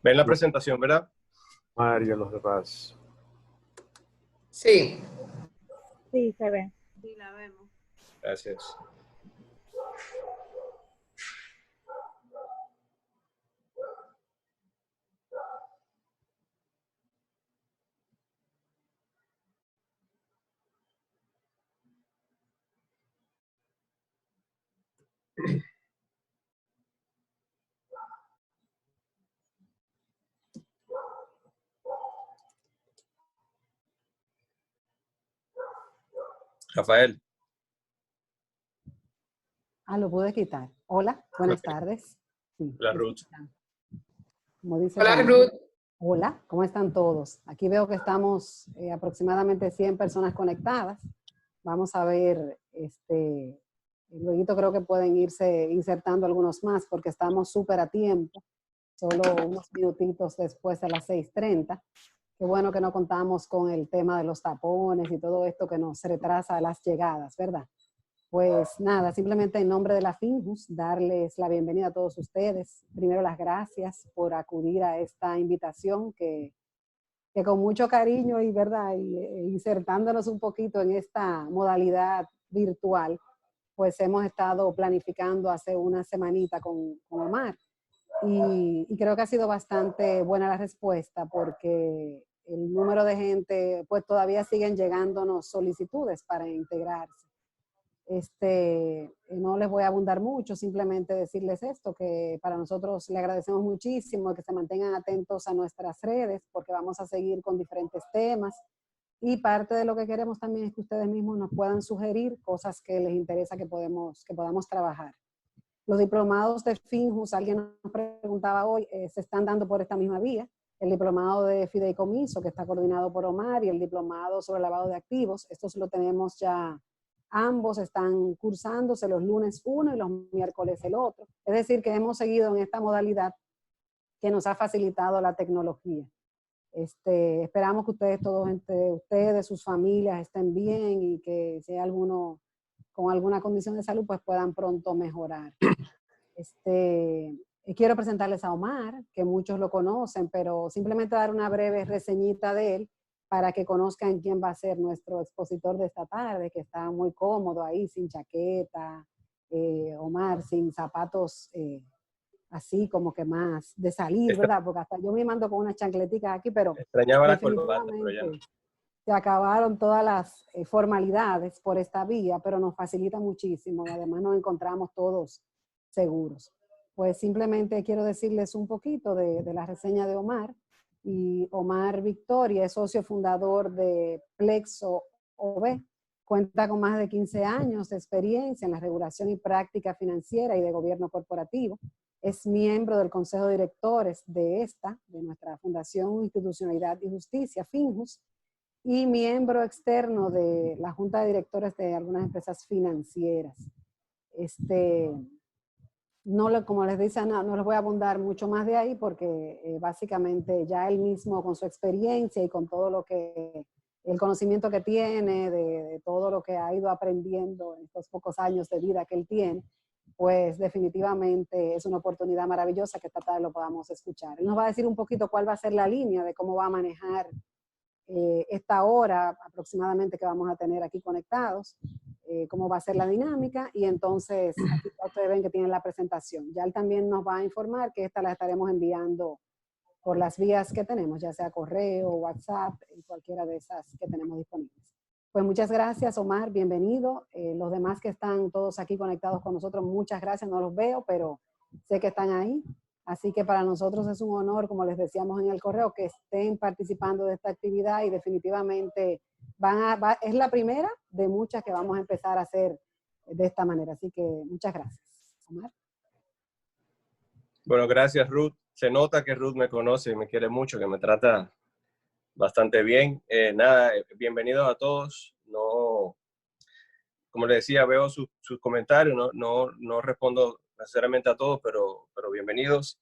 ¿Ven la presentación, verdad? Mario, los demás. Sí. Sí, se ve. Sí, la vemos. Gracias. Rafael. Lo pude quitar. Hola, buenas tardes. Sí, Hola, Ruth. Como dice Hola, Juan. Ruth. Hola, ¿cómo están todos? Aquí veo que estamos aproximadamente 100 personas conectadas. Vamos a ver, luego creo que pueden irse insertando algunos más porque estamos súper a tiempo, solo unos minutitos después de las 6:30. Qué bueno que no contamos con el tema de los tapones y todo esto que nos retrasa las llegadas, ¿verdad? Pues nada, simplemente en nombre de la FinJus, darles la bienvenida a todos ustedes. Primero las gracias por acudir a esta invitación que con mucho cariño y verdad, insertándonos un poquito en esta modalidad virtual, pues hemos estado planificando hace una semanita con Omar. Y creo que ha sido bastante buena la respuesta porque el número de gente, pues todavía siguen llegándonos solicitudes para integrarse. No les voy a abundar mucho, simplemente decirles esto, que para nosotros le agradecemos muchísimo que se mantengan atentos a nuestras redes porque vamos a seguir con diferentes temas y parte de lo que queremos también es que ustedes mismos nos puedan sugerir cosas que les interesa que podamos trabajar. Los diplomados de FinJus, alguien nos preguntaba hoy, se están dando por esta misma vía. El diplomado de fideicomiso que está coordinado por Omar y el diplomado sobre lavado de activos, estos lo tenemos ya. Ambos están cursándose los lunes uno y los miércoles el otro. Es decir, que hemos seguido en esta modalidad que nos ha facilitado la tecnología. Esperamos que ustedes, todos entre ustedes, sus familias, estén bien y que si hay alguno con alguna condición de salud, pues puedan pronto mejorar. Quiero presentarles a Omar, que muchos lo conocen, pero simplemente dar una breve reseñita de él para que conozcan quién va a ser nuestro expositor de esta tarde, que está muy cómodo ahí, sin chaqueta, Omar, sin zapatos así como que más de salir, ¿verdad? Porque hasta yo me mando con unas chancleticas aquí, pero extrañaba la corbata, pero ya no. Se acabaron todas las formalidades por esta vía, pero nos facilita muchísimo y además nos encontramos todos seguros. Pues simplemente quiero decirles un poquito de la reseña de Omar. Y Omar Victoria es socio fundador de Plexo OB. Cuenta con más de 15 años de experiencia en la regulación y práctica financiera y de gobierno corporativo. Es miembro del Consejo de Directores de nuestra Fundación Institucionalidad y Justicia, FinJus, y miembro externo de la Junta de Directores de algunas empresas financieras. Como les dice, no les voy a abundar mucho más de ahí porque básicamente ya él mismo con su experiencia y con todo el conocimiento que tiene, de todo lo que ha ido aprendiendo en estos pocos años de vida que él tiene, pues definitivamente es una oportunidad maravillosa que esta tarde lo podamos escuchar. Él nos va a decir un poquito cuál va a ser la línea de cómo va a manejar esta hora aproximadamente que vamos a tener aquí conectados, cómo va a ser la dinámica y entonces aquí ustedes ven que tienen la presentación. Ya él también nos va a informar que esta la estaremos enviando por las vías que tenemos, ya sea correo, WhatsApp, cualquiera de esas que tenemos disponibles. Pues muchas gracias, Omar, bienvenido. Los demás que están todos aquí conectados con nosotros, muchas gracias, no los veo, pero sé que están ahí. Así que para nosotros es un honor, como les decíamos en el correo, que estén participando de esta actividad y definitivamente es la primera de muchas que vamos a empezar a hacer de esta manera. Así que muchas gracias. Omar. Bueno, gracias, Ruth. Se nota que Ruth me conoce y me quiere mucho, que me trata bastante bien. Bienvenidos a todos. No, como les decía, veo sus comentarios, no respondo necesariamente a todos, pero bienvenidos.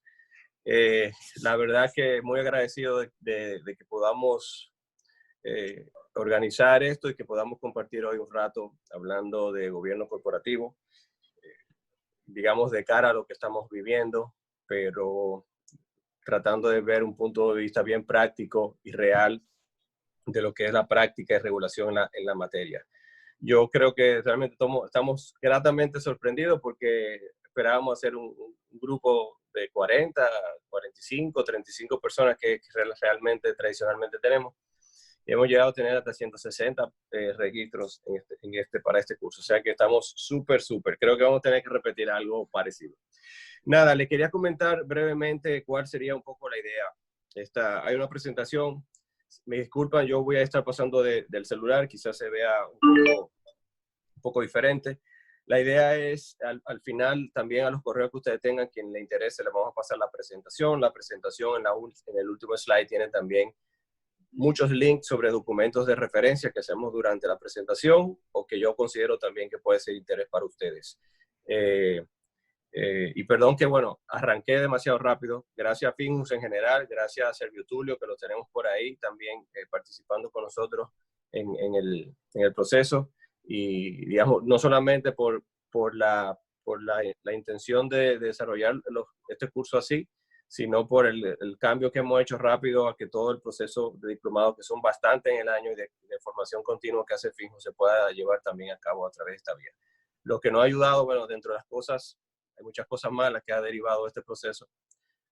La verdad que muy agradecido de que podamos organizar esto y que podamos compartir hoy un rato hablando de gobierno corporativo, digamos de cara a lo que estamos viviendo, pero tratando de ver un punto de vista bien práctico y real de lo que es la práctica y regulación en la materia. Yo creo que realmente estamos gratamente sorprendidos porque esperábamos hacer un grupo de 40, 45, 35 personas que realmente, tradicionalmente tenemos. Y hemos llegado a tener hasta 160 registros para este curso. O sea que estamos súper. Creo que vamos a tener que repetir algo parecido. Nada, le quería comentar brevemente cuál sería un poco la idea. Hay una presentación. Me disculpan, yo voy a estar pasando del celular, quizás se vea un poco diferente. La idea es, al final, también a los correos que ustedes tengan, quien le interese, le vamos a pasar la presentación. La presentación en el último slide tiene también muchos links sobre documentos de referencia que hacemos durante la presentación o que yo considero también que puede ser de interés para ustedes. Y perdón que, bueno, arranqué demasiado rápido. Gracias a Finjus en general, gracias a Servio Tulio, que lo tenemos por ahí también participando con nosotros en el proceso. Y, digamos, no solamente por la intención de desarrollar este curso así, sino por el cambio que hemos hecho rápido a que todo el proceso de diplomado, que son bastante en el año, y de formación continua que hace Finjus, se pueda llevar también a cabo a través de esta vía. Lo que nos ha ayudado, bueno, dentro de las cosas, hay muchas cosas malas que ha derivado este proceso,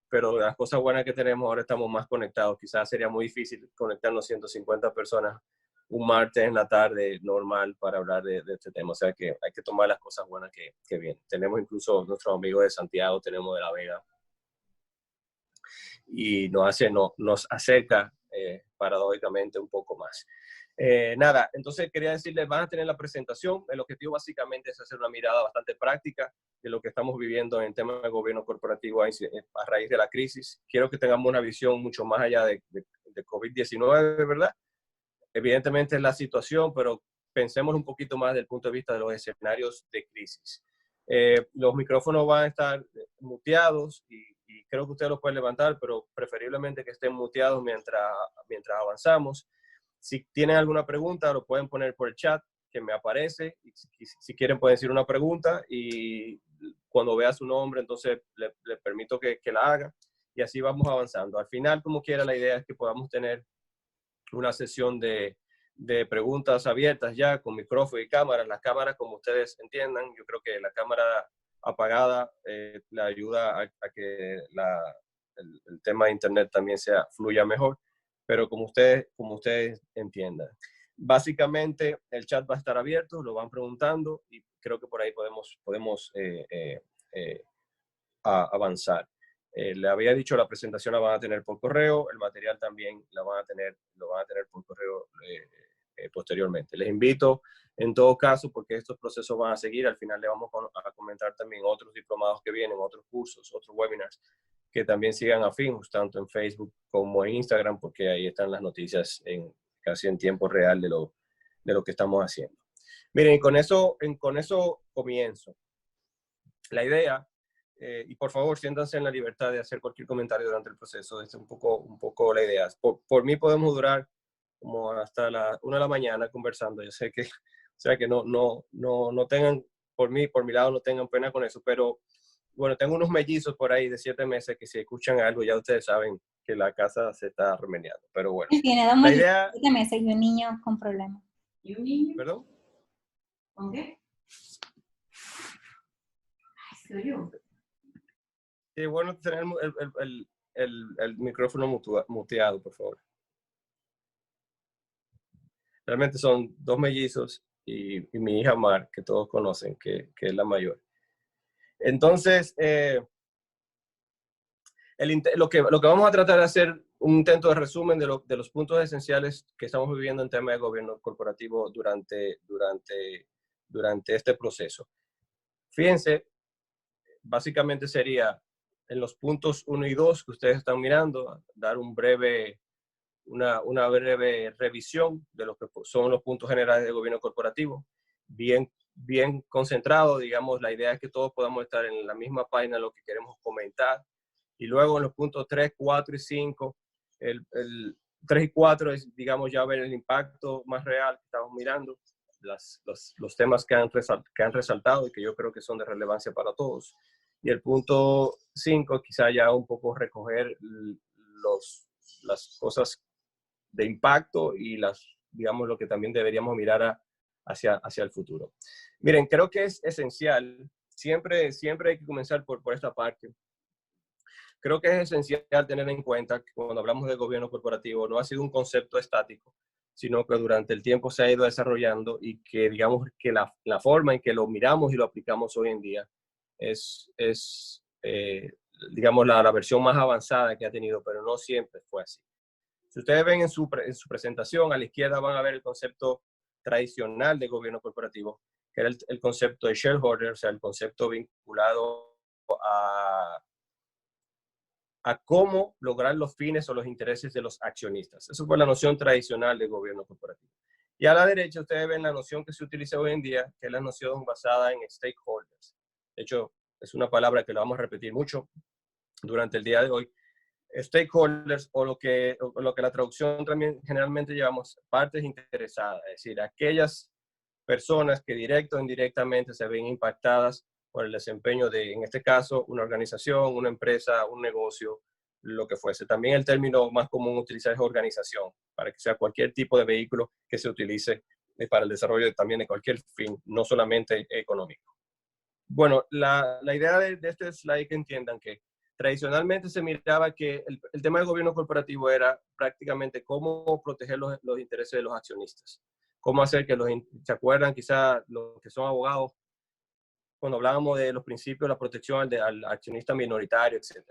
pero las cosas buenas que tenemos, ahora estamos más conectados. Quizás sería muy difícil conectarnos 150 personas un martes en la tarde normal para hablar de este tema. O sea que hay que tomar las cosas buenas que vienen. Tenemos incluso nuestros amigos de Santiago, tenemos de La Vega, y nos acerca paradójicamente un poco más. Nada, entonces quería decirles, van a tener la presentación. El objetivo básicamente es hacer una mirada bastante práctica de lo que estamos viviendo en el tema de gobierno corporativo a raíz de la crisis. Quiero que tengamos una visión mucho más allá de COVID-19, ¿verdad? Evidentemente es la situación, pero pensemos un poquito más desde el punto de vista de los escenarios de crisis. Los micrófonos van a estar muteados y creo que ustedes los pueden levantar, pero preferiblemente que estén muteados mientras avanzamos. Si tienen alguna pregunta, lo pueden poner por el chat que me aparece. Y si quieren, pueden decir una pregunta y cuando vea su nombre, entonces le permito que la haga y así vamos avanzando. Al final, como quiera, la idea es que podamos tener una sesión de preguntas abiertas ya con micrófono y cámaras. Las cámaras, como ustedes entiendan, yo creo que la cámara apagada le ayuda a que el tema de internet también fluya mejor, pero como ustedes entiendan. Básicamente el chat va a estar abierto, lo van preguntando y creo que por ahí podemos avanzar. Le había dicho, la presentación la van a tener por correo, el material también lo van a tener por correo posteriormente. Les invito, en todo caso, porque estos procesos van a seguir, al final le vamos a comentar también otros diplomados que vienen, otros cursos, otros webinars, que también sigan a Finjus, tanto en Facebook como en Instagram, porque ahí están las noticias casi en tiempo real de lo que estamos haciendo. Miren, con eso comienzo. La idea, y por favor siéntanse en la libertad de hacer cualquier comentario durante el proceso, es un poco la idea. Por mí podemos durar como hasta la 1 de la mañana conversando. Yo sé que, o sea, que no tengan, por mi lado, no tengan pena con eso, pero bueno, tengo unos mellizos por ahí de 7 meses que si escuchan algo ya ustedes saben que la casa se está remediando, pero bueno. Tiene 2 mellizos de 7 meses y un niño con problemas. ¿Y un niño? ¿Perdón? ¿Con qué? Ay, soy yo. Sí, bueno tener el micrófono muteado, por favor. Realmente son 2 mellizos y mi hija Mar, que todos conocen, que es la mayor. Entonces, lo que vamos a tratar de hacer un intento de resumen de los puntos esenciales que estamos viviendo en tema de gobierno corporativo durante este proceso. Fíjense, básicamente sería en los puntos 1 y 2 que ustedes están mirando, dar una breve revisión de lo que son los puntos generales del gobierno corporativo, bien concentrado. Digamos, la idea es que todos podamos estar en la misma página de lo que queremos comentar. Y luego en los puntos 3, 4 y 5, el 3 y 4 es, digamos, ya ver el impacto más real que estamos mirando, los temas que han resaltado y que yo creo que son de relevancia para todos. Y el punto 5, quizá ya un poco recoger las cosas de impacto y digamos, lo que también deberíamos mirar hacia el futuro. Miren, creo que es esencial, siempre hay que comenzar por esta parte. Creo que es esencial tener en cuenta que cuando hablamos de gobierno corporativo no ha sido un concepto estático, sino que durante el tiempo se ha ido desarrollando y que digamos que la forma en que lo miramos y lo aplicamos hoy en día es digamos, la versión más avanzada que ha tenido, pero no siempre fue así. Si ustedes ven en su presentación, a la izquierda van a ver el concepto tradicional de gobierno corporativo, que era el concepto de shareholder, o sea, el concepto vinculado a cómo lograr los fines o los intereses de los accionistas. Eso fue la noción tradicional de gobierno corporativo. Y a la derecha ustedes ven la noción que se utiliza hoy en día, que es la noción basada en stakeholders. De hecho, es una palabra que la vamos a repetir mucho durante el día de hoy. Stakeholders, o lo que la traducción también generalmente llevamos, partes interesadas, es decir, aquellas personas que directo o indirectamente se ven impactadas por el desempeño de, en este caso, una organización, una empresa, un negocio, lo que fuese. También el término más común utilizar es organización, para que sea cualquier tipo de vehículo que se utilice para el desarrollo también de cualquier fin, no solamente económico. Bueno, la idea de este slide, que entiendan que tradicionalmente se miraba que el tema del gobierno corporativo era prácticamente cómo proteger los intereses de los accionistas. Cómo hacer que ¿se acuerdan quizá los que son abogados? Cuando hablábamos de los principios, la protección al accionista minoritario, etc.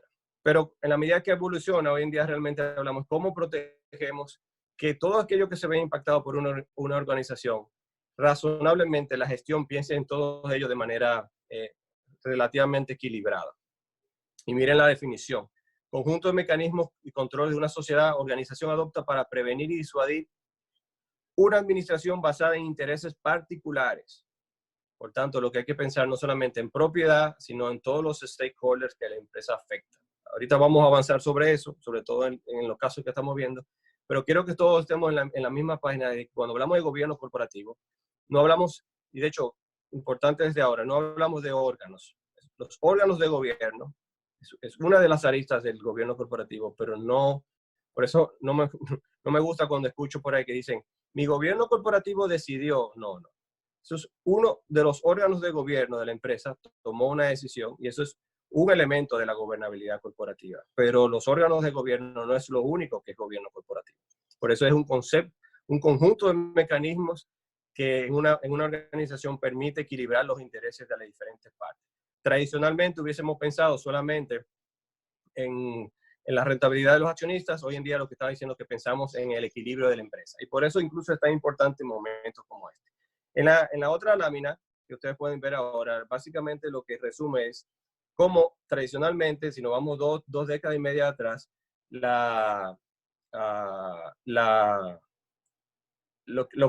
Pero en la medida que evoluciona, hoy en día realmente hablamos cómo protegemos que todo aquello que se ve impactado por una organización, razonablemente la gestión piense en todos ellos de manera relativamente equilibrada. Y miren la definición. Conjunto de mecanismos y controles de una sociedad o organización adopta para prevenir y disuadir una administración basada en intereses particulares. Por tanto, lo que hay que pensar no solamente en propiedad, sino en todos los stakeholders que la empresa afecta. Ahorita vamos a avanzar sobre eso, sobre todo en los casos que estamos viendo, pero quiero que todos estemos en la misma página de que cuando hablamos de gobierno corporativo, no hablamos, y de hecho, importante desde ahora, no hablamos de órganos. Los órganos de gobierno es una de las aristas del gobierno corporativo, pero no, por eso no me gusta cuando escucho por ahí que dicen, mi gobierno corporativo decidió, no. Eso es uno de los órganos de gobierno de la empresa, tomó una decisión y eso es un elemento de la gobernabilidad corporativa. Pero los órganos de gobierno no es lo único que es gobierno corporativo. Por eso es un concepto, un conjunto de mecanismos que en una organización permite equilibrar los intereses de las diferentes partes. Tradicionalmente hubiésemos pensado solamente en la rentabilidad de los accionistas. Hoy en día lo que estaba diciendo es que pensamos en el equilibrio de la empresa. Y por eso incluso es tan importante en momentos como este. En la otra lámina que ustedes pueden ver ahora, básicamente lo que resume es cómo tradicionalmente, si nos vamos dos décadas y media atrás, lo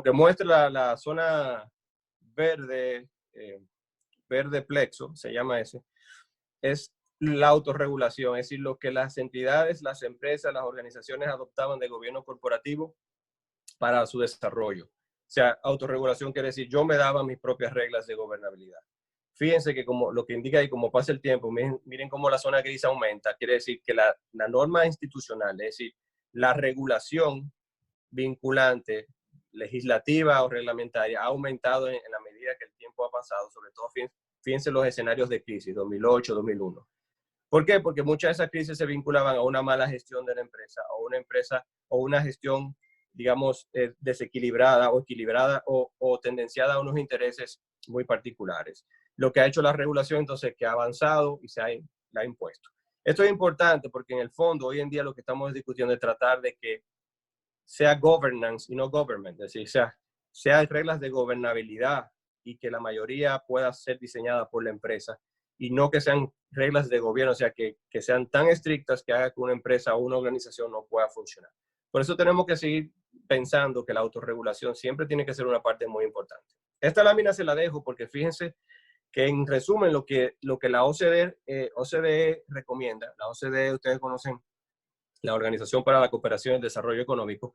que muestra la zona verde, verde plexo, se llama ese, es la autorregulación, es decir, lo que las entidades, las empresas, las organizaciones adoptaban de gobierno corporativo para su desarrollo. O sea, autorregulación quiere decir, yo me daba mis propias reglas de gobernabilidad. Fíjense que como lo que indica ahí, como pasa el tiempo, miren cómo la zona gris aumenta, quiere decir que la norma institucional, es decir, la regulación vinculante, legislativa o reglamentaria, ha aumentado en la medida que el tiempo ha pasado, sobre todo fíjense los escenarios de crisis, 2008, 2001. ¿Por qué? Porque muchas de esas crisis se vinculaban a una mala gestión de la empresa, o una gestión, digamos, desequilibrada o equilibrada o tendenciada a unos intereses muy particulares. Lo que ha hecho la regulación, entonces, que ha avanzado y la ha impuesto. Esto es importante porque en el fondo, hoy en día lo que estamos discutiendo es tratar de que sea governance y no government, es decir, sea reglas de gobernabilidad y que la mayoría pueda ser diseñada por la empresa y no que sean reglas de gobierno, o sea, que sean tan estrictas que haga que una empresa o una organización no pueda funcionar. Por eso tenemos que seguir pensando que la autorregulación siempre tiene que ser una parte muy importante. Esta lámina se la dejo porque fíjense que en resumen lo que la OCDE recomienda, la OCDE, ustedes conocen la Organización para la Cooperación y el Desarrollo Económico,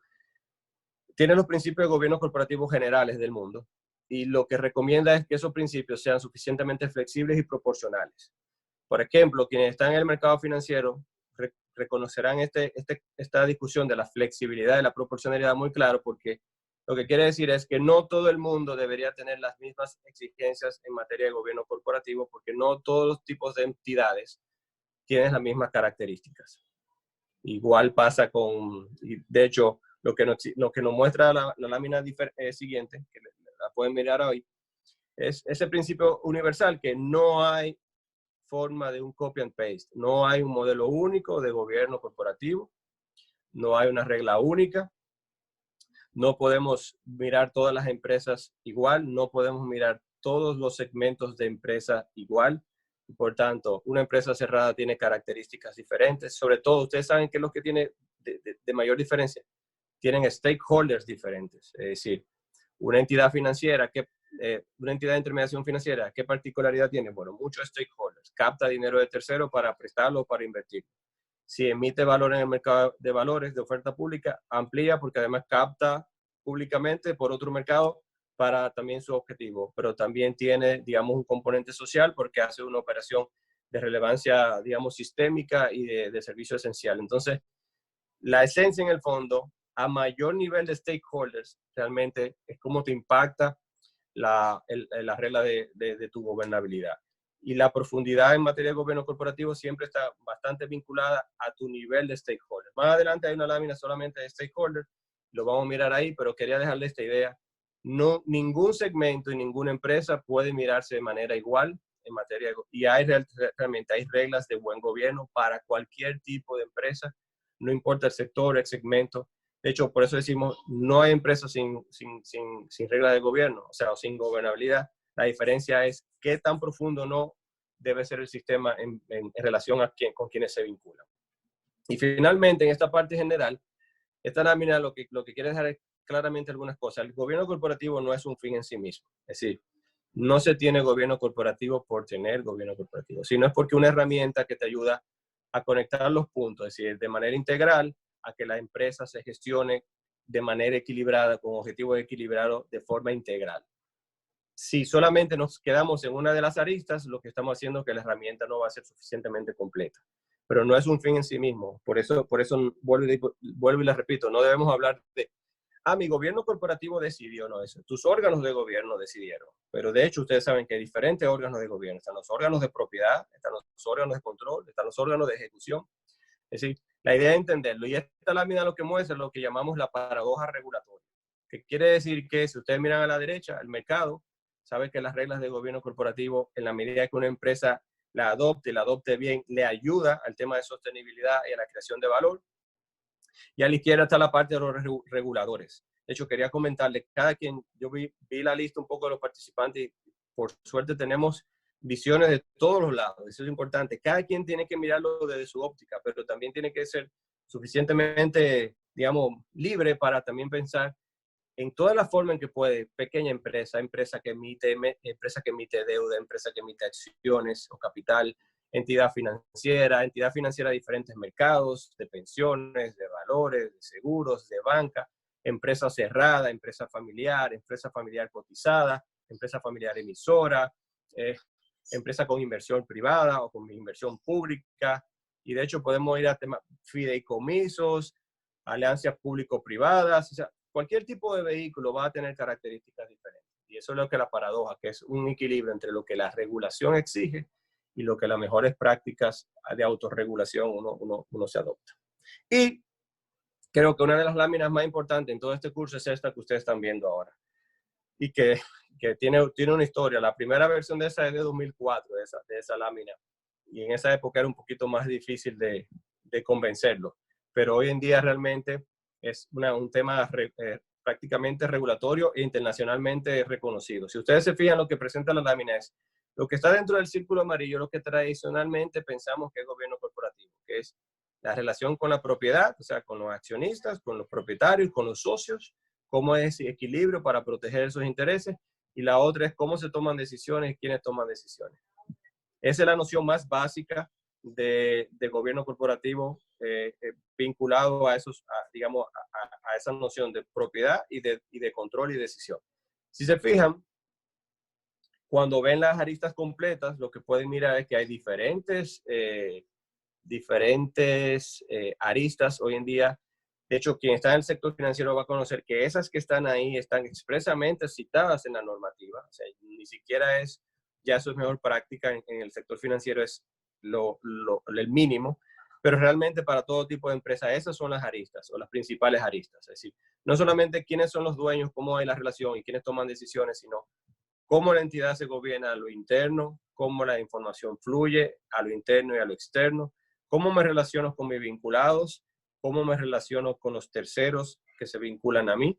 tiene los principios de gobierno corporativo generales del mundo. Y lo que recomienda es que esos principios sean suficientemente flexibles y proporcionales. ¿Qué quiere decir esto? Que la organización, en la medida que el tiempo ha pasado, sobre todo fíjense los escenarios de crisis, 2008, 2001. ¿Por qué? Porque muchas de esas crisis se vinculaban a una mala gestión de la empresa, o una gestión, digamos, desequilibrada o equilibrada o tendenciada a unos intereses muy particulares. Lo que ha hecho la regulación, entonces, que ha avanzado y la ha impuesto. Por ejemplo, quienes están en el mercado financiero reconocerán esta discusión de la flexibilidad y la proporcionalidad muy claro, porque lo que quiere decir es que no todo el mundo debería tener las mismas exigencias en materia de gobierno corporativo, porque no todos los tipos de entidades tienen las mismas características. Igual pasa con, de hecho, lo que nos muestra la lámina siguiente, que la pueden mirar hoy, es ese principio universal que no hay forma de un copy and paste. No hay un modelo único de gobierno corporativo, no hay una regla única, no podemos mirar todas las empresas igual, no podemos mirar todos los segmentos de empresa igual. Por tanto, una empresa cerrada tiene características diferentes. Sobre todo, ustedes saben qué es lo que tiene de mayor diferencia. Tienen stakeholders diferentes. Es decir, una entidad financiera, una entidad de intermediación financiera, ¿qué particularidad tiene? Bueno, muchos stakeholders. Capta dinero de tercero para prestarlo o para invertir. Si emite valor en el mercado de valores de oferta pública, amplía porque además capta públicamente por otro mercado para también su objetivo, pero también tiene, digamos, un componente social porque hace una operación de relevancia, digamos, sistémica y de servicio esencial. Entonces, la esencia en el fondo, a mayor nivel de stakeholders, realmente es cómo te impacta la regla de tu gobernabilidad. Y la profundidad en materia de gobierno corporativo siempre está bastante vinculada a tu nivel de stakeholder. Más adelante hay una lámina solamente de stakeholder, lo vamos a mirar ahí, pero quería dejarle esta idea. No, ningún segmento y ninguna empresa puede mirarse de manera igual en materia y realmente hay reglas de buen gobierno para cualquier tipo de empresa, no importa el sector, el segmento. De hecho, por eso decimos, no hay empresas sin reglas de gobierno, o sea, o sin gobernabilidad. La diferencia es qué tan profundo no debe ser el sistema en relación a con quienes se vinculan. Y finalmente, en esta parte general, esta lámina lo que quiere dejar es claramente algunas cosas. El gobierno corporativo no es un fin en sí mismo. Es decir, no se tiene gobierno corporativo por tener gobierno corporativo, sino es porque una herramienta que te ayuda a conectar los puntos, es decir, de manera integral, a que la empresa se gestione de manera equilibrada, con objetivos equilibrados, de forma integral. Si solamente nos quedamos en una de las aristas, lo que estamos haciendo es que la herramienta no va a ser suficientemente completa. Pero no es un fin en sí mismo. Por eso vuelvo y les repito, no debemos hablar de, mi gobierno corporativo decidió, no eso. Tus órganos de gobierno decidieron. Pero de hecho, ustedes saben que hay diferentes órganos de gobierno. Están los órganos de propiedad, están los órganos de control, están los órganos de ejecución. Es decir, la idea es entenderlo. Y esta lámina lo que muestra es lo que llamamos la paradoja regulatoria. Que quiere decir que si ustedes miran a la derecha, el mercado sabe que las reglas de gobierno corporativo, en la medida que una empresa la adopte bien, le ayuda al tema de sostenibilidad y a la creación de valor. Y a la izquierda está la parte de los reguladores. De hecho, quería comentarles, yo vi la lista un poco de los participantes y por suerte tenemos visiones de todos los lados. Eso es importante. Cada quien tiene que mirarlo desde su óptica, pero también tiene que ser suficientemente, digamos, libre para también pensar en toda la forma en que puede, pequeña empresa que emite deuda, empresa que emite acciones o capital, entidad financiera de diferentes mercados, de pensiones, de valores, de seguros, de banca, empresa cerrada, empresa familiar cotizada, empresa familiar emisora, empresa con inversión privada o con inversión pública. Y de hecho podemos ir a temas fideicomisos, alianzas público-privadas, o sea, cualquier tipo de vehículo va a tener características diferentes. Y eso es lo que la paradoja, que es un equilibrio entre lo que la regulación exige y lo que las mejores prácticas de autorregulación uno se adopta. Y creo que una de las láminas más importantes en todo este curso es esta que ustedes están viendo ahora. Y que tiene una historia. La primera versión de esa es de 2004, de esa lámina. Y en esa época era un poquito más difícil de convencerlo. Pero hoy en día realmente es un tema prácticamente regulatorio e internacionalmente reconocido. Si ustedes se fijan, lo que presenta la lámina es lo que está dentro del círculo amarillo, lo que tradicionalmente pensamos que es gobierno corporativo, que es la relación con la propiedad, o sea, con los accionistas, con los propietarios, con los socios, cómo es ese equilibrio para proteger esos intereses, y la otra es cómo se toman decisiones y quiénes toman decisiones. Esa es la noción más básica de gobierno corporativo vinculado a esa noción de propiedad y de control y decisión. Si se fijan, cuando ven las aristas completas, lo que pueden mirar es que hay diferentes aristas hoy en día. De hecho, quien está en el sector financiero va a conocer que esas que están ahí están expresamente citadas en la normativa. O sea, ni siquiera es, ya eso es mejor práctica en el sector financiero, es el mínimo. Pero realmente para todo tipo de empresa, esas son las aristas o las principales aristas. Es decir, no solamente quiénes son los dueños, cómo hay la relación y quiénes toman decisiones, sino cómo la entidad se gobierna a lo interno, cómo la información fluye a lo interno y a lo externo, cómo me relaciono con mis vinculados, cómo me relaciono con los terceros que se vinculan a mí,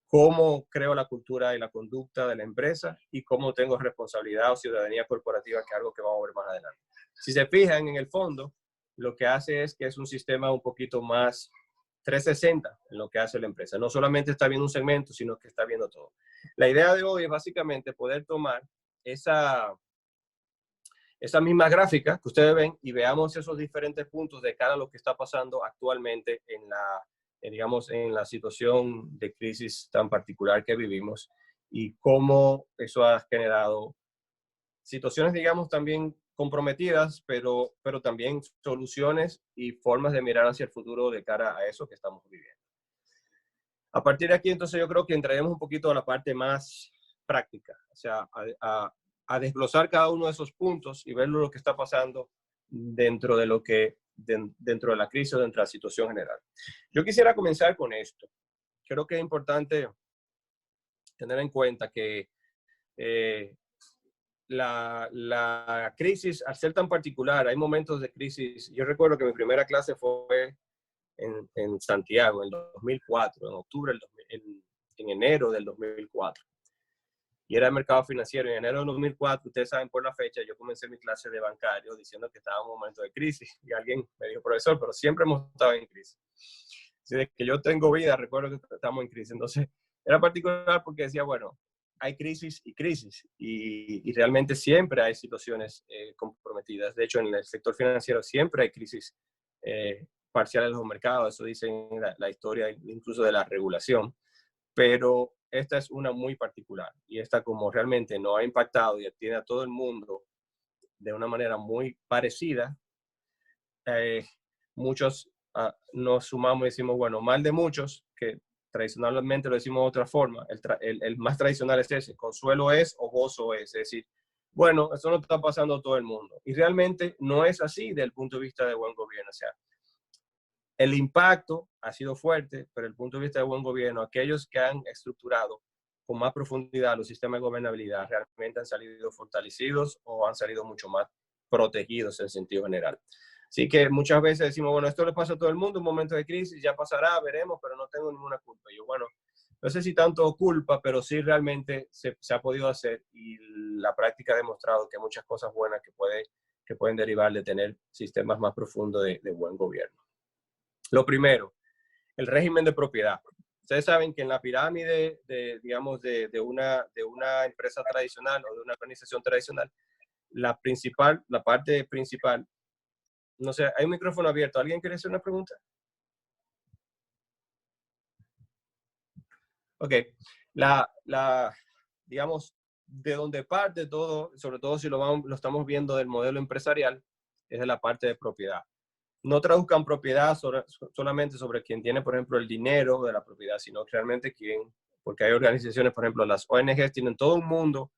cómo creo la cultura y la conducta de la empresa y cómo tengo responsabilidad o ciudadanía corporativa, que es algo que vamos a ver más adelante. Si se fijan en el fondo, lo que hace es que es un sistema un poquito más 360 en lo que hace la empresa. No solamente está viendo un segmento, sino que está viendo todo. La idea de hoy es básicamente poder tomar esa misma gráfica que ustedes ven y veamos esos diferentes puntos de cada lo que está pasando actualmente digamos, en la situación de crisis tan particular que vivimos y cómo eso ha generado situaciones, digamos, también comprometidas, pero también soluciones y formas de mirar hacia el futuro de cara a eso que estamos viviendo. A partir de aquí, entonces, yo creo que entraremos un poquito a la parte más práctica, o sea, a desglosar cada uno de esos puntos y ver lo que está pasando dentro de dentro de la crisis o dentro de la situación general. Yo quisiera comenzar con esto. Creo que es importante tener en cuenta que la crisis, al ser tan particular, hay momentos de crisis. Yo recuerdo que mi primera clase fue en Santiago, en 2004, en octubre, en enero del 2004. Y era el mercado financiero. En enero del 2004, ustedes saben por la fecha, yo comencé mi clase de bancario diciendo que estaba en un momento de crisis. Y alguien me dijo, profesor, pero siempre hemos estado en crisis. Desde que yo tengo vida, recuerdo que estamos en crisis. Entonces, era particular porque decía, bueno, hay crisis y crisis. Y realmente siempre hay situaciones comprometidas. De hecho, en el sector financiero siempre hay crisis parciales de los mercados. Eso dice la historia incluso de la regulación. Pero esta es una muy particular. Y esta, como realmente no ha impactado y tiene a todo el mundo de una manera muy parecida, muchos nos sumamos y decimos, bueno, mal de muchos, que tradicionalmente lo decimos de otra forma, el más tradicional es ese, consuelo es o gozo es decir, bueno, eso no está pasando a todo el mundo. Y realmente no es así desde el punto de vista de buen gobierno. O sea, el impacto ha sido fuerte, pero desde el punto de vista de buen gobierno, aquellos que han estructurado con más profundidad los sistemas de gobernabilidad realmente han salido fortalecidos o han salido mucho más protegidos en sentido general. Así que muchas veces decimos, bueno, esto le pasa a todo el mundo, un momento de crisis, ya pasará, veremos, pero no tengo ninguna culpa. Yo, bueno, no sé si tanto culpa, pero sí realmente se ha podido hacer y la práctica ha demostrado que hay muchas cosas buenas que pueden derivar de tener sistemas más profundos de buen gobierno. Lo primero, el régimen de propiedad. Ustedes saben que en la pirámide digamos, de una empresa tradicional o de una organización tradicional, la parte principal, no sé, hay un micrófono abierto. ¿Alguien quiere hacer una pregunta? Ok. Digamos, de donde parte todo, sobre todo si lo estamos viendo del modelo empresarial, es de la parte de propiedad. No traduzcan propiedad solamente sobre quien tiene, por ejemplo, el dinero de la propiedad, sino realmente porque hay organizaciones, por ejemplo, las ONGs tienen todo un mundo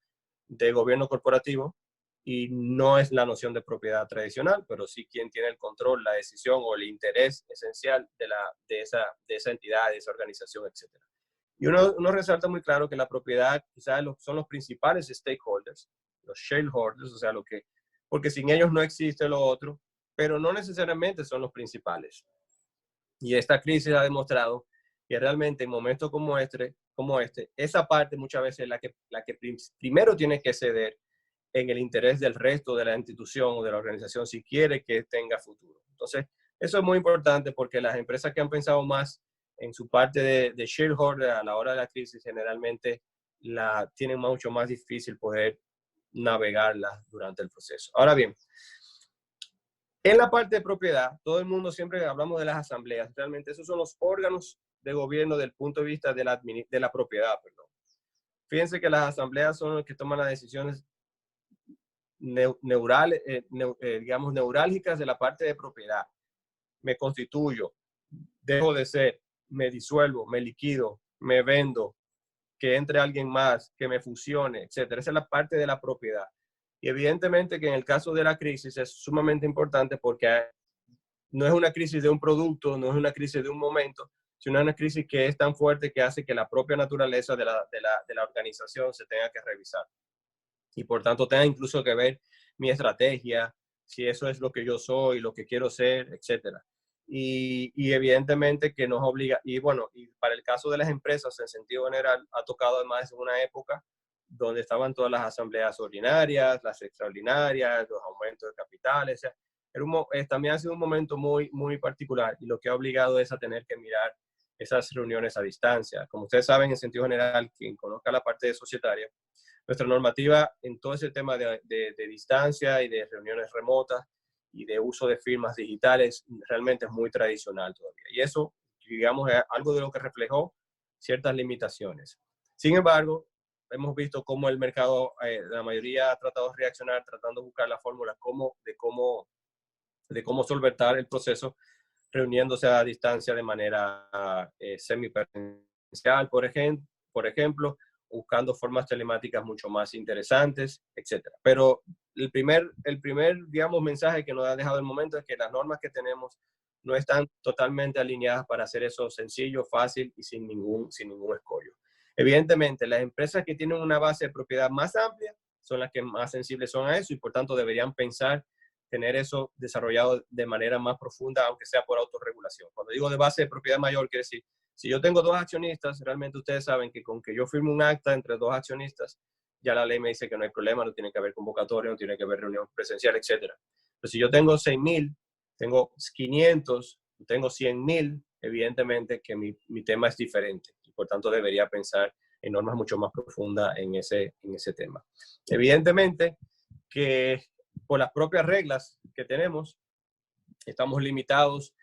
de gobierno corporativo y no es la noción de propiedad tradicional, pero sí quien tiene el control, la decisión o el interés esencial de esa entidad, de esa organización, etc. Y uno resalta muy claro que la propiedad quizás son los principales stakeholders, los shareholders, o sea, porque sin ellos no existe lo otro, pero no necesariamente son los principales. Y esta crisis ha demostrado que realmente en momentos como este, esa parte muchas veces es la que primero tiene que ceder en el interés del resto de la institución o de la organización si quiere que tenga futuro. Entonces, eso es muy importante porque las empresas que han pensado más en su parte de shareholder a la hora de la crisis generalmente la tienen mucho más difícil poder navegarla durante el proceso. Ahora bien, en la parte de propiedad, todo el mundo siempre hablamos de las asambleas. Realmente esos son los órganos de gobierno desde el punto de vista de la propiedad, perdón. fíjense que las asambleas son los que toman las decisiones digamos, neurálgicas de la parte de propiedad. Me constituyo, dejo de ser, me disuelvo, me liquido, me vendo, que entre alguien más, que me fusione, etcétera. Esa es la parte de la propiedad. Y evidentemente que en el caso de la crisis es sumamente importante porque no es una crisis de un producto, no es una crisis de un momento, sino una crisis que es tan fuerte que hace que la propia naturaleza de la organización se tenga que revisar. Y por tanto tenga incluso que ver mi estrategia, si eso es lo que yo soy, lo que quiero ser, etcétera. Y evidentemente que nos obliga, y bueno, y para el caso de las empresas en sentido general, ha tocado además en una época donde estaban todas las asambleas ordinarias, las extraordinarias, los aumentos de capitales. También ha sido un momento muy, muy particular y lo que ha obligado es a tener que mirar esas reuniones a distancia. Como ustedes saben, en sentido general, quien conozca la parte de societaria, nuestra normativa en todo ese tema de distancia y de reuniones remotas y de uso de firmas digitales realmente es muy tradicional todavía. Y eso, digamos, es algo de lo que reflejó ciertas limitaciones. Sin embargo, hemos visto cómo el mercado, la mayoría ha tratado de reaccionar, tratando de buscar la fórmula de cómo solventar el proceso, reuniéndose a distancia de manera semipresencial, por ejemplo, buscando formas telemáticas mucho más interesantes, etc. Pero el primer, digamos, mensaje que nos ha dejado el momento es que las normas que tenemos no están totalmente alineadas para hacer eso sencillo, fácil y sin ningún escollo. Evidentemente, las empresas que tienen una base de propiedad más amplia son las que más sensibles son a eso y por tanto deberían pensar tener eso desarrollado de manera más profunda, aunque sea por autorregulación. Cuando digo de base de propiedad mayor, quiere decir, si yo tengo 2 accionistas, realmente ustedes saben que con que yo firme un acta entre 2 accionistas, ya la ley me dice que no hay problema, no tiene que haber convocatoria, no tiene que haber reunión presencial, etc. Pero si yo tengo 6,000, tengo 500, tengo 100,000, evidentemente que mi tema es diferente. Y por tanto debería pensar en normas mucho más profundas en ese tema. Evidentemente que por las propias reglas que tenemos, estamos limitados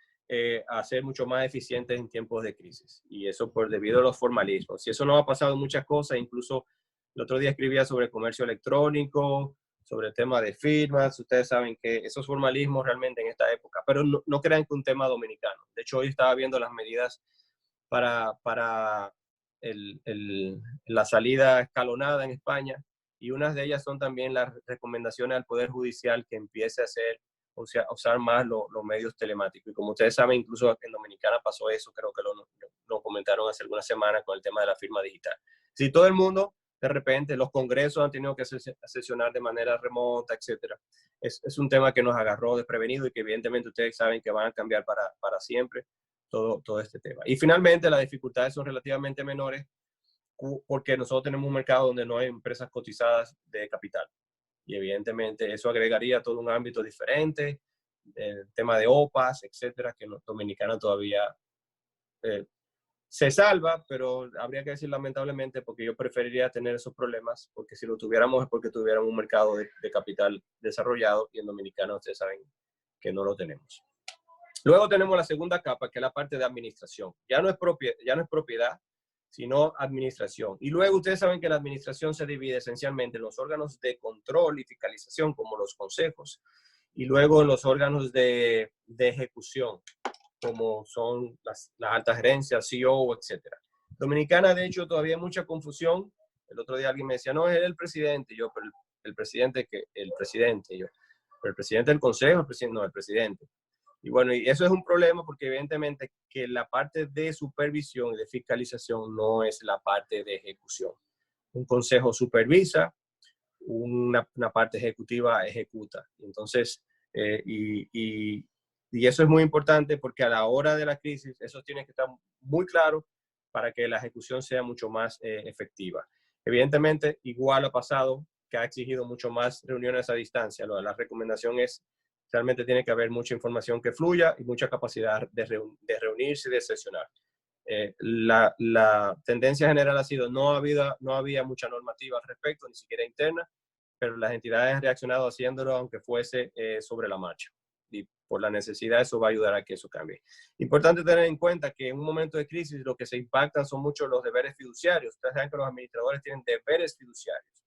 a ser mucho más eficientes en tiempos de crisis. Y eso debido a los formalismos. Y eso nos ha pasado en muchas cosas. Incluso el otro día escribía sobre comercio electrónico, sobre el tema de firmas. Ustedes saben que esos formalismos realmente en esta época, pero no crean que un tema dominicano. De hecho, hoy estaba viendo las medidas para la salida escalonada en España. Y unas de ellas son también las recomendaciones al Poder Judicial que empiece a usar más los medios telemáticos. Y como ustedes saben, incluso en Dominicana pasó eso, creo que lo comentaron hace algunas semanas con el tema de la firma digital. Si todo el mundo, de repente, los congresos han tenido que sesionar de manera remota, etcétera, es un tema que nos agarró desprevenido y que evidentemente ustedes saben que van a cambiar para siempre todo este tema. Y finalmente, las dificultades son relativamente menores porque nosotros tenemos un mercado donde no hay empresas cotizadas de capital. Y evidentemente eso agregaría todo un ámbito diferente, el tema de OPAs, etcétera, que los dominicanos todavía se salva, pero habría que decir lamentablemente porque yo preferiría tener esos problemas, porque si lo tuviéramos es porque tuviéramos un mercado de capital desarrollado y en Dominicana ustedes saben que no lo tenemos. Luego tenemos la segunda capa, que es la parte de administración. Ya no es propiedad, sino administración. Y luego ustedes saben que la administración se divide esencialmente en los órganos de control y fiscalización, como los consejos, y luego en los órganos de ejecución, como son las altas gerencias, CEO, etc. Dominicana, de hecho, todavía hay mucha confusión. El otro día alguien me decía, no, es el presidente. Yo, pero el presidente, yo, pero el presidente del consejo, el presidente. Y bueno, y eso es un problema porque evidentemente que la parte de supervisión y de fiscalización no es la parte de ejecución. Un consejo supervisa, una parte ejecutiva ejecuta. Entonces, y eso es muy importante porque a la hora de la crisis eso tiene que estar muy claro para que la ejecución sea mucho más efectiva. Evidentemente, igual ha pasado que ha exigido mucho más reuniones a distancia. La recomendación es realmente tiene que haber mucha información que fluya y mucha capacidad de reunirse y de sesionar. La tendencia general ha sido no había mucha normativa al respecto, ni siquiera interna, pero las entidades han reaccionado haciéndolo aunque fuese sobre la marcha. Y por la necesidad, eso va a ayudar a que eso cambie. Importante tener en cuenta que en un momento de crisis lo que se impactan son mucho los deberes fiduciarios. Ustedes saben que los administradores tienen deberes fiduciarios.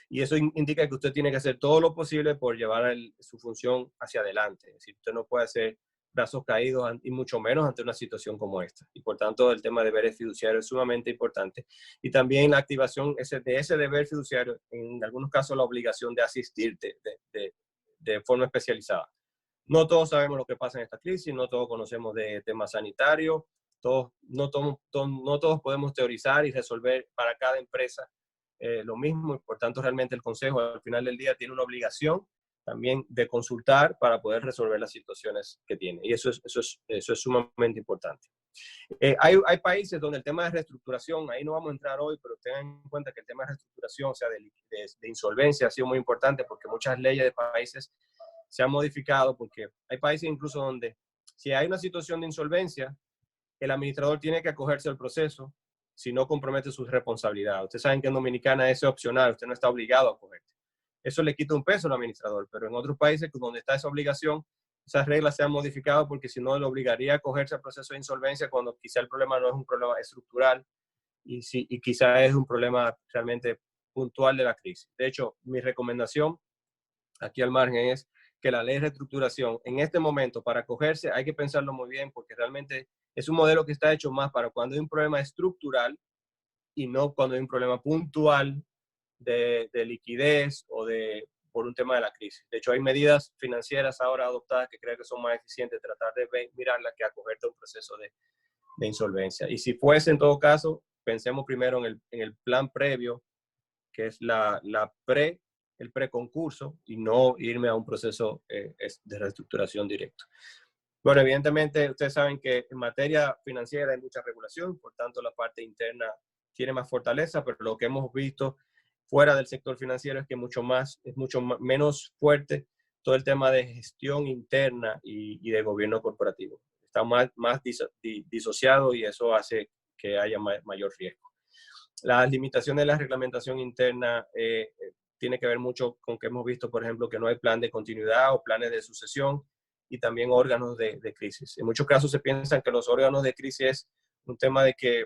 Y eso indica que usted tiene que hacer todo lo posible por llevar su función hacia adelante. Es decir, usted no puede hacer brazos caídos y mucho menos ante una situación como esta. Y por tanto, el tema de deberes fiduciarios es sumamente importante. Y también la activación de ese deber fiduciario, en algunos casos la obligación de asistirte de forma especializada. No todos sabemos lo que pasa en esta crisis, no todos conocemos de temas sanitarios, no todos podemos teorizar y resolver para cada empresa lo mismo, y por tanto realmente el consejo al final del día tiene una obligación también de consultar para poder resolver las situaciones que tiene, y eso es sumamente importante. Hay países donde el tema de reestructuración, ahí no vamos a entrar hoy, pero tengan en cuenta que el tema de reestructuración, o sea, de insolvencia, ha sido muy importante porque muchas leyes de países se han modificado, porque hay países incluso donde si hay una situación de insolvencia, el administrador tiene que acogerse al proceso si no compromete sus responsabilidades. Ustedes saben que en Dominicana es opcional, usted no está obligado a acogerse. Eso le quita un peso al administrador, pero en otros países donde está esa obligación, esas reglas se han modificado porque si no le obligaría a acogerse al proceso de insolvencia cuando quizá el problema no es un problema estructural y quizá es un problema realmente puntual de la crisis. De hecho, mi recomendación aquí al margen es que la ley de reestructuración en este momento para acogerse hay que pensarlo muy bien porque realmente es un modelo que está hecho más para cuando hay un problema estructural y no cuando hay un problema puntual de liquidez o por un tema de la crisis. De hecho, hay medidas financieras ahora adoptadas que creo que son más eficientes, tratar de mirarlas que acogerte a un proceso de insolvencia. Y si fuese en todo caso, pensemos primero en el plan previo, que es el preconcurso y no irme a un proceso de reestructuración directo. Bueno, evidentemente ustedes saben que en materia financiera hay mucha regulación, por tanto la parte interna tiene más fortaleza, pero lo que hemos visto fuera del sector financiero es que es mucho menos fuerte todo el tema de gestión interna y de gobierno corporativo. Está más disociado y eso hace que haya mayor riesgo. Las limitaciones de la reglamentación interna tiene que ver mucho con que hemos visto, por ejemplo, que no hay plan de continuidad o planes de sucesión y también órganos de crisis. En muchos casos se piensan que los órganos de crisis es un tema de que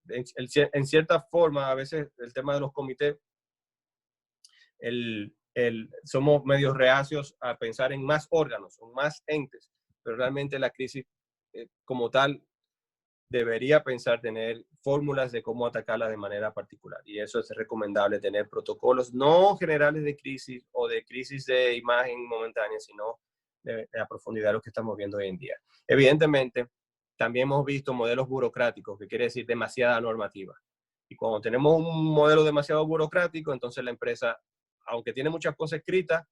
en cierta forma, a veces el tema de los comités, somos medio reacios a pensar en más órganos, o más entes, pero realmente la crisis como tal debería pensar tener fórmulas de cómo atacarla de manera particular. Y eso es recomendable, tener protocolos no generales de crisis o de crisis de imagen momentánea, sino de la profundidad de lo que estamos viendo hoy en día. Evidentemente, también hemos visto modelos burocráticos, que quiere decir demasiada normativa. Y cuando tenemos un modelo demasiado burocrático, entonces la empresa, aunque tiene muchas cosas escritas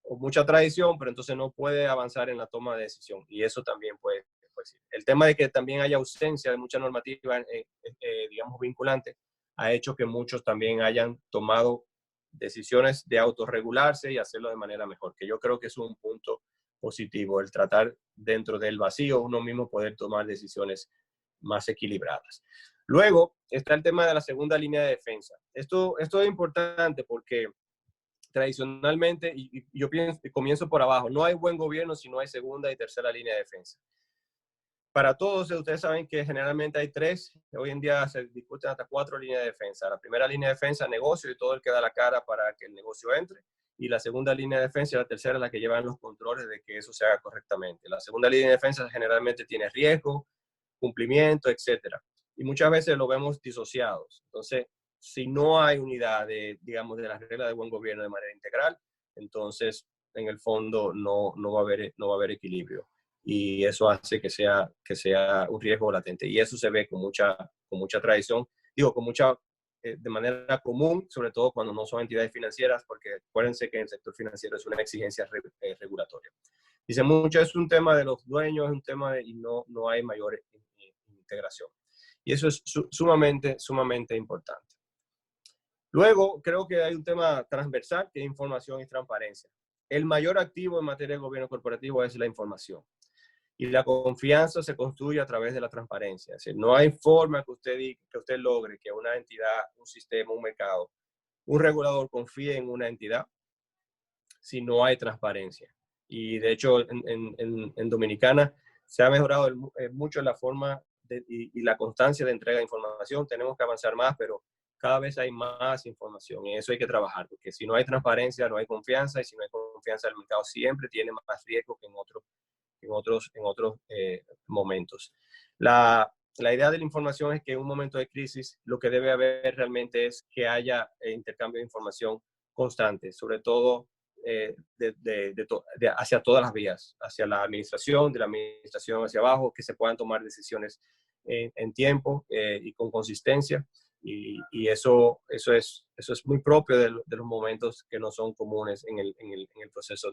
o mucha tradición, pero entonces no puede avanzar en la toma de decisión. Y eso también puede decir. El tema de que también haya ausencia de mucha normativa, digamos, vinculante, ha hecho que muchos también hayan tomado decisiones de autorregularse y hacerlo de manera mejor, que yo creo que es un punto positivo, el tratar dentro del vacío uno mismo poder tomar decisiones más equilibradas. Luego está el tema de la segunda línea de defensa. Esto es importante porque tradicionalmente, y yo comienzo por abajo, no hay buen gobierno si no hay segunda y tercera línea de defensa. Para todos, ustedes saben que generalmente hay 3, hoy en día se discuten hasta 4 líneas de defensa. La primera línea de defensa, negocio, y todo el que da la cara para que el negocio entre. Y la segunda línea de defensa y la tercera es la que llevan los controles de que eso se haga correctamente. La segunda línea de defensa generalmente tiene riesgo, cumplimiento, etc. Y muchas veces lo vemos disociados. Entonces, si no hay unidad digamos, de las reglas de buen gobierno de manera integral, entonces, en el fondo, no va a haber equilibrio. Y eso hace que sea un riesgo latente. Y eso se ve con mucha tradición, de manera común, sobre todo cuando no son entidades financieras, porque acuérdense que en el sector financiero es una exigencia regulatoria. Dice mucho, es un tema de los dueños, es un tema y no hay mayor integración. Y eso es sumamente importante. Luego, creo que hay un tema transversal que es información y transparencia. El mayor activo en materia de gobierno corporativo es la información. Y la confianza se construye a través de la transparencia. Es decir, no hay forma que usted logre que una entidad, un sistema, un mercado, un regulador confíe en una entidad si no hay transparencia. Y de hecho, en Dominicana se ha mejorado mucho la forma y la constancia de entrega de información. Tenemos que avanzar más, pero cada vez hay más información y eso hay que trabajar, porque si no hay transparencia, no hay confianza, y si no hay confianza, el mercado siempre tiene más riesgo que en otros momentos. La idea de la información es que en un momento de crisis lo que debe haber realmente es que haya intercambio de información constante, sobre todo hacia todas las vías, hacia la administración, de la administración hacia abajo, que se puedan tomar decisiones en tiempo y con consistencia. Y eso es muy propio de los momentos que no son comunes en el proceso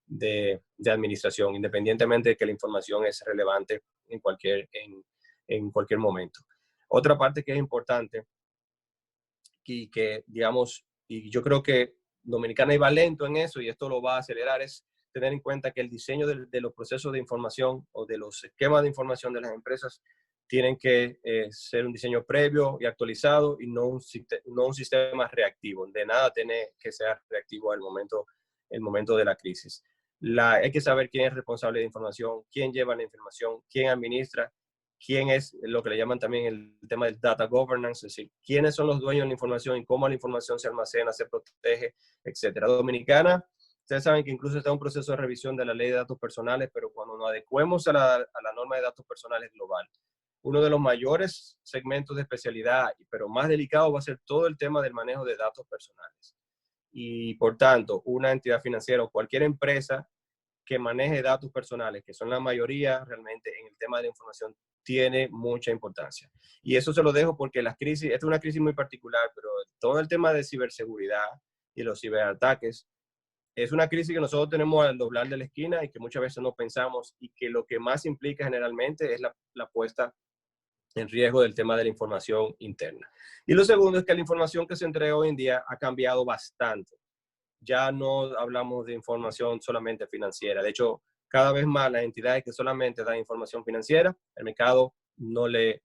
de administración, independientemente de que la información es relevante en cualquier momento. Otra parte que es importante y que, digamos, y yo creo que Dominicana iba lento en eso y esto lo va a acelerar, es tener en cuenta que el diseño de los procesos de información o de los esquemas de información de las empresas tienen que ser un diseño previo y actualizado y no un sistema reactivo. De nada tiene que ser reactivo el momento de la crisis. Hay que saber quién es responsable de información, quién lleva la información, quién administra, quién es lo que le llaman también el tema del data governance, es decir, quiénes son los dueños de la información y cómo la información se almacena, se protege, etc. Dominicana, ustedes saben que incluso está un proceso de revisión de la ley de datos personales, pero cuando nos adecuemos a la norma de datos personales global, uno de los mayores segmentos de especialidad, pero más delicado, va a ser todo el tema del manejo de datos personales. Y por tanto, una entidad financiera o cualquier empresa que maneje datos personales, que son la mayoría realmente en el tema de la información, tiene mucha importancia. Y eso se lo dejo porque esta es una crisis muy particular, pero todo el tema de ciberseguridad y los ciberataques es una crisis que nosotros tenemos al doblar de la esquina y que muchas veces no pensamos, y que lo que más implica generalmente es la puesta en riesgo del tema de la información interna. Y lo segundo es que la información que se entrega hoy en día ha cambiado bastante. Ya no hablamos de información solamente financiera. De hecho, cada vez más las entidades que solamente dan información financiera, el mercado no le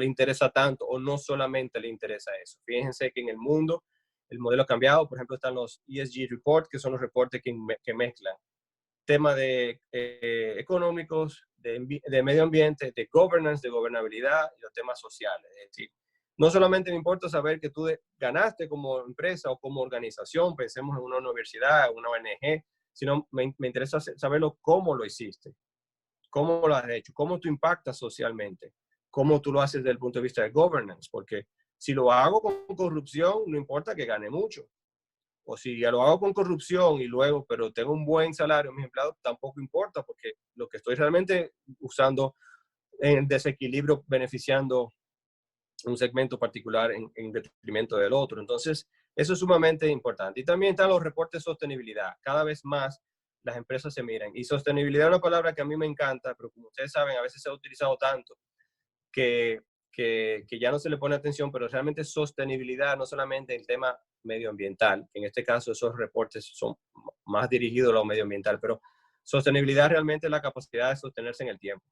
interesa tanto, o no solamente le interesa eso. Fíjense que en el mundo el modelo ha cambiado. Por ejemplo, están los ESG reports, que son los reportes que mezclan temas económicos, de medio ambiente, de governance, de gobernabilidad y los temas sociales. Es decir, no solamente me importa saber que tú ganaste como empresa o como organización, pensemos en una universidad, una ONG, sino me interesa saberlo cómo lo hiciste, cómo lo has hecho, cómo tú impactas socialmente, cómo tú lo haces desde el punto de vista de governance, porque si lo hago con corrupción, no importa que gane mucho. O si ya lo hago con corrupción y luego, pero tengo un buen salario en mis empleados, tampoco importa, porque lo que estoy realmente usando en desequilibrio, beneficiando un segmento particular en detrimento del otro. Entonces, eso es sumamente importante. Y también están los reportes de sostenibilidad. Cada vez más las empresas se miran. Y sostenibilidad es una palabra que a mí me encanta, pero como ustedes saben, a veces se ha utilizado tanto que ya no se le pone atención, pero realmente sostenibilidad no solamente el tema medioambiental, que en este caso esos reportes son más dirigidos a lo medioambiental, pero sostenibilidad realmente es la capacidad de sostenerse en el tiempo.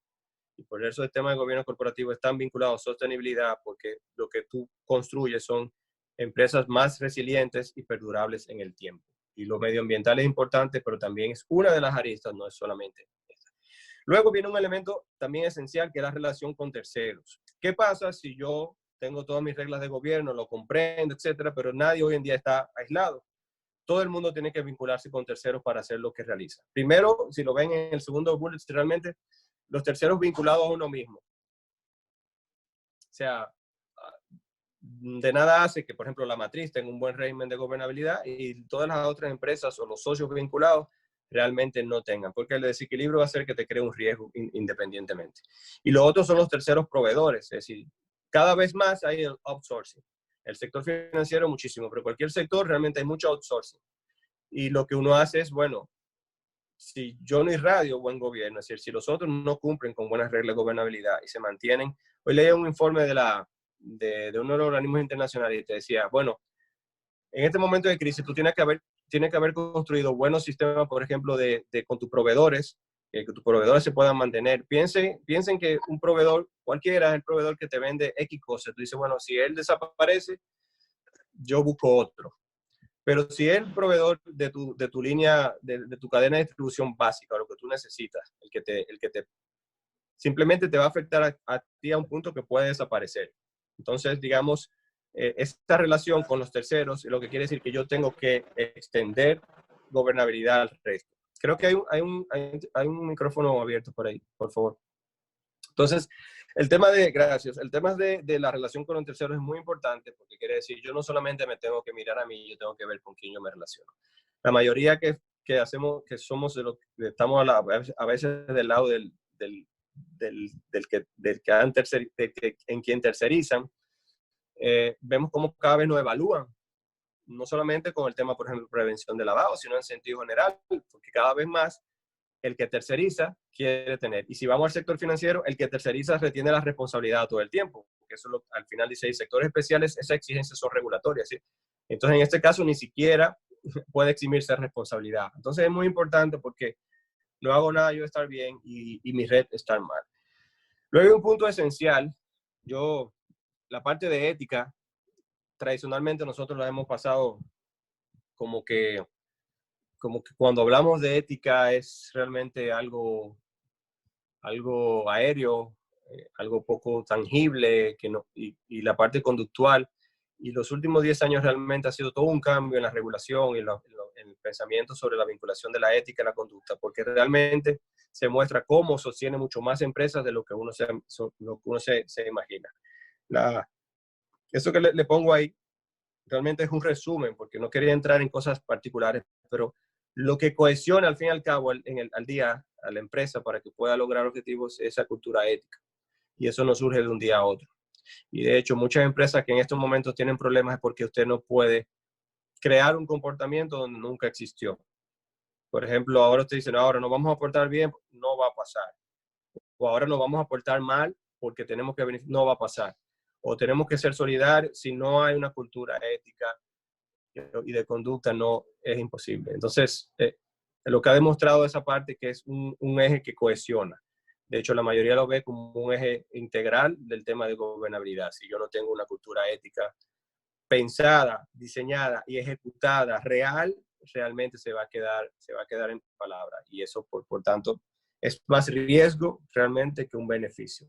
Y por eso el tema del gobierno corporativo es tan vinculado a sostenibilidad, porque lo que tú construyes son empresas más resilientes y perdurables en el tiempo. Y lo medioambiental es importante, pero también es una de las aristas, no es solamente esta. Luego viene un elemento también esencial, que es la relación con terceros. ¿Qué pasa si yo tengo todas mis reglas de gobierno, lo comprendo, etcétera, pero nadie hoy en día está aislado? Todo el mundo tiene que vincularse con terceros para hacer lo que realiza. Primero, si lo ven en el segundo bullet, realmente los terceros vinculados a uno mismo. O sea, de nada hace que, por ejemplo, la matriz tenga un buen régimen de gobernabilidad y todas las otras empresas o los socios vinculados realmente no tengan, porque el desequilibrio va a hacer que te cree un riesgo independientemente. Y lo otro son los terceros proveedores, es decir, cada vez más hay el outsourcing. El sector financiero muchísimo, pero cualquier sector realmente hay mucho outsourcing. Y lo que uno hace es, bueno, si yo no irradio buen gobierno, es decir, si los otros no cumplen con buenas reglas de gobernabilidad y se mantienen. Hoy leí un informe de uno de los organismos internacionales y te decía, bueno, en este momento de crisis tú tienes que haber construido buenos sistemas, por ejemplo, con tus proveedores, que tus proveedores se puedan mantener. Piensen que un proveedor, cualquiera es el proveedor que te vende X cosas. Tú dices, bueno, si él desaparece, yo busco otro. Pero si es el proveedor de tu línea, de tu cadena de distribución básica, lo que tú necesitas, el que te simplemente te va a afectar a ti a un punto que puede desaparecer. Entonces, digamos, esta relación con los terceros, lo que quiere decir que yo tengo que extender gobernabilidad al resto. Creo que hay un micrófono abierto por ahí, por favor. Entonces, el tema de la relación con los terceros es muy importante porque quiere decir, yo no solamente me tengo que mirar a mí, yo tengo que ver con quién yo me relaciono. La mayoría que hacemos, que somos de los que estamos a veces del lado en quien tercerizan, vemos cómo cada vez nos evalúan, no solamente con el tema, por ejemplo, prevención de lavado, sino en sentido general, porque cada vez más el que terceriza quiere tener. Y si vamos al sector financiero, el que terceriza retiene la responsabilidad todo el tiempo, porque eso al final dice, y sectores especiales, esas exigencias son regulatorias, ¿sí? Entonces, en este caso, ni siquiera puede eximirse de responsabilidad. Entonces, es muy importante porque no hago nada yo estar bien y mi red estar mal. Luego hay un punto esencial. La parte de ética, tradicionalmente nosotros la hemos pasado como que cuando hablamos de ética es realmente algo aéreo, algo poco tangible, y la parte conductual. Y los últimos 10 años realmente ha sido todo un cambio en la regulación y en el pensamiento sobre la vinculación de la ética y la conducta, porque realmente se muestra cómo sostiene mucho más empresas de lo que uno se imagina. Eso que le pongo ahí realmente es un resumen, porque no quería entrar en cosas particulares, pero lo que cohesiona al fin y al cabo al día a la empresa para que pueda lograr objetivos es esa cultura ética. Y eso no surge de un día a otro. Y de hecho, muchas empresas que en estos momentos tienen problemas es porque usted no puede crear un comportamiento donde nunca existió. Por ejemplo, ahora usted dice, no, ahora nos vamos a portar bien, no va a pasar. O ahora nos vamos a portar mal porque tenemos que venir, no va a pasar. O tenemos que ser solidarios, si no hay una cultura ética y de conducta, no es imposible. Entonces, lo que ha demostrado esa parte que es un eje que cohesiona. De hecho, la mayoría lo ve como un eje integral del tema de gobernabilidad. Si yo no tengo una cultura ética pensada, diseñada y ejecutada real, realmente se va a quedar en palabras. Y eso, por tanto, es más riesgo realmente que un beneficio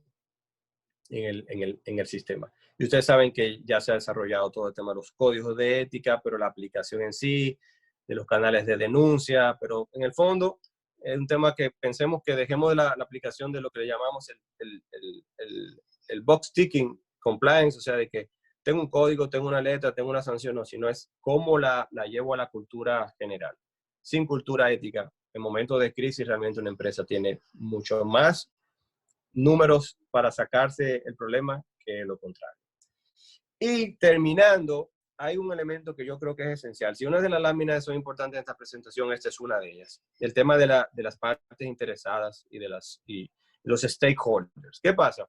en el sistema. Y ustedes saben que ya se ha desarrollado todo el tema de los códigos de ética, pero la aplicación en sí, de los canales de denuncia, pero en el fondo es un tema que pensemos que dejemos de la aplicación de lo que le llamamos el box ticking compliance, o sea, de que tengo un código, tengo una letra, tengo una sanción, no, sino es cómo la llevo a la cultura general. Sin cultura ética, en momentos de crisis realmente una empresa tiene mucho más números para sacarse el problema que lo contrario. Y terminando, hay un elemento que yo creo que es esencial. Si una de las láminas son importantes en esta presentación, esta es una de ellas. El tema de las partes interesadas y de los stakeholders. ¿Qué pasa?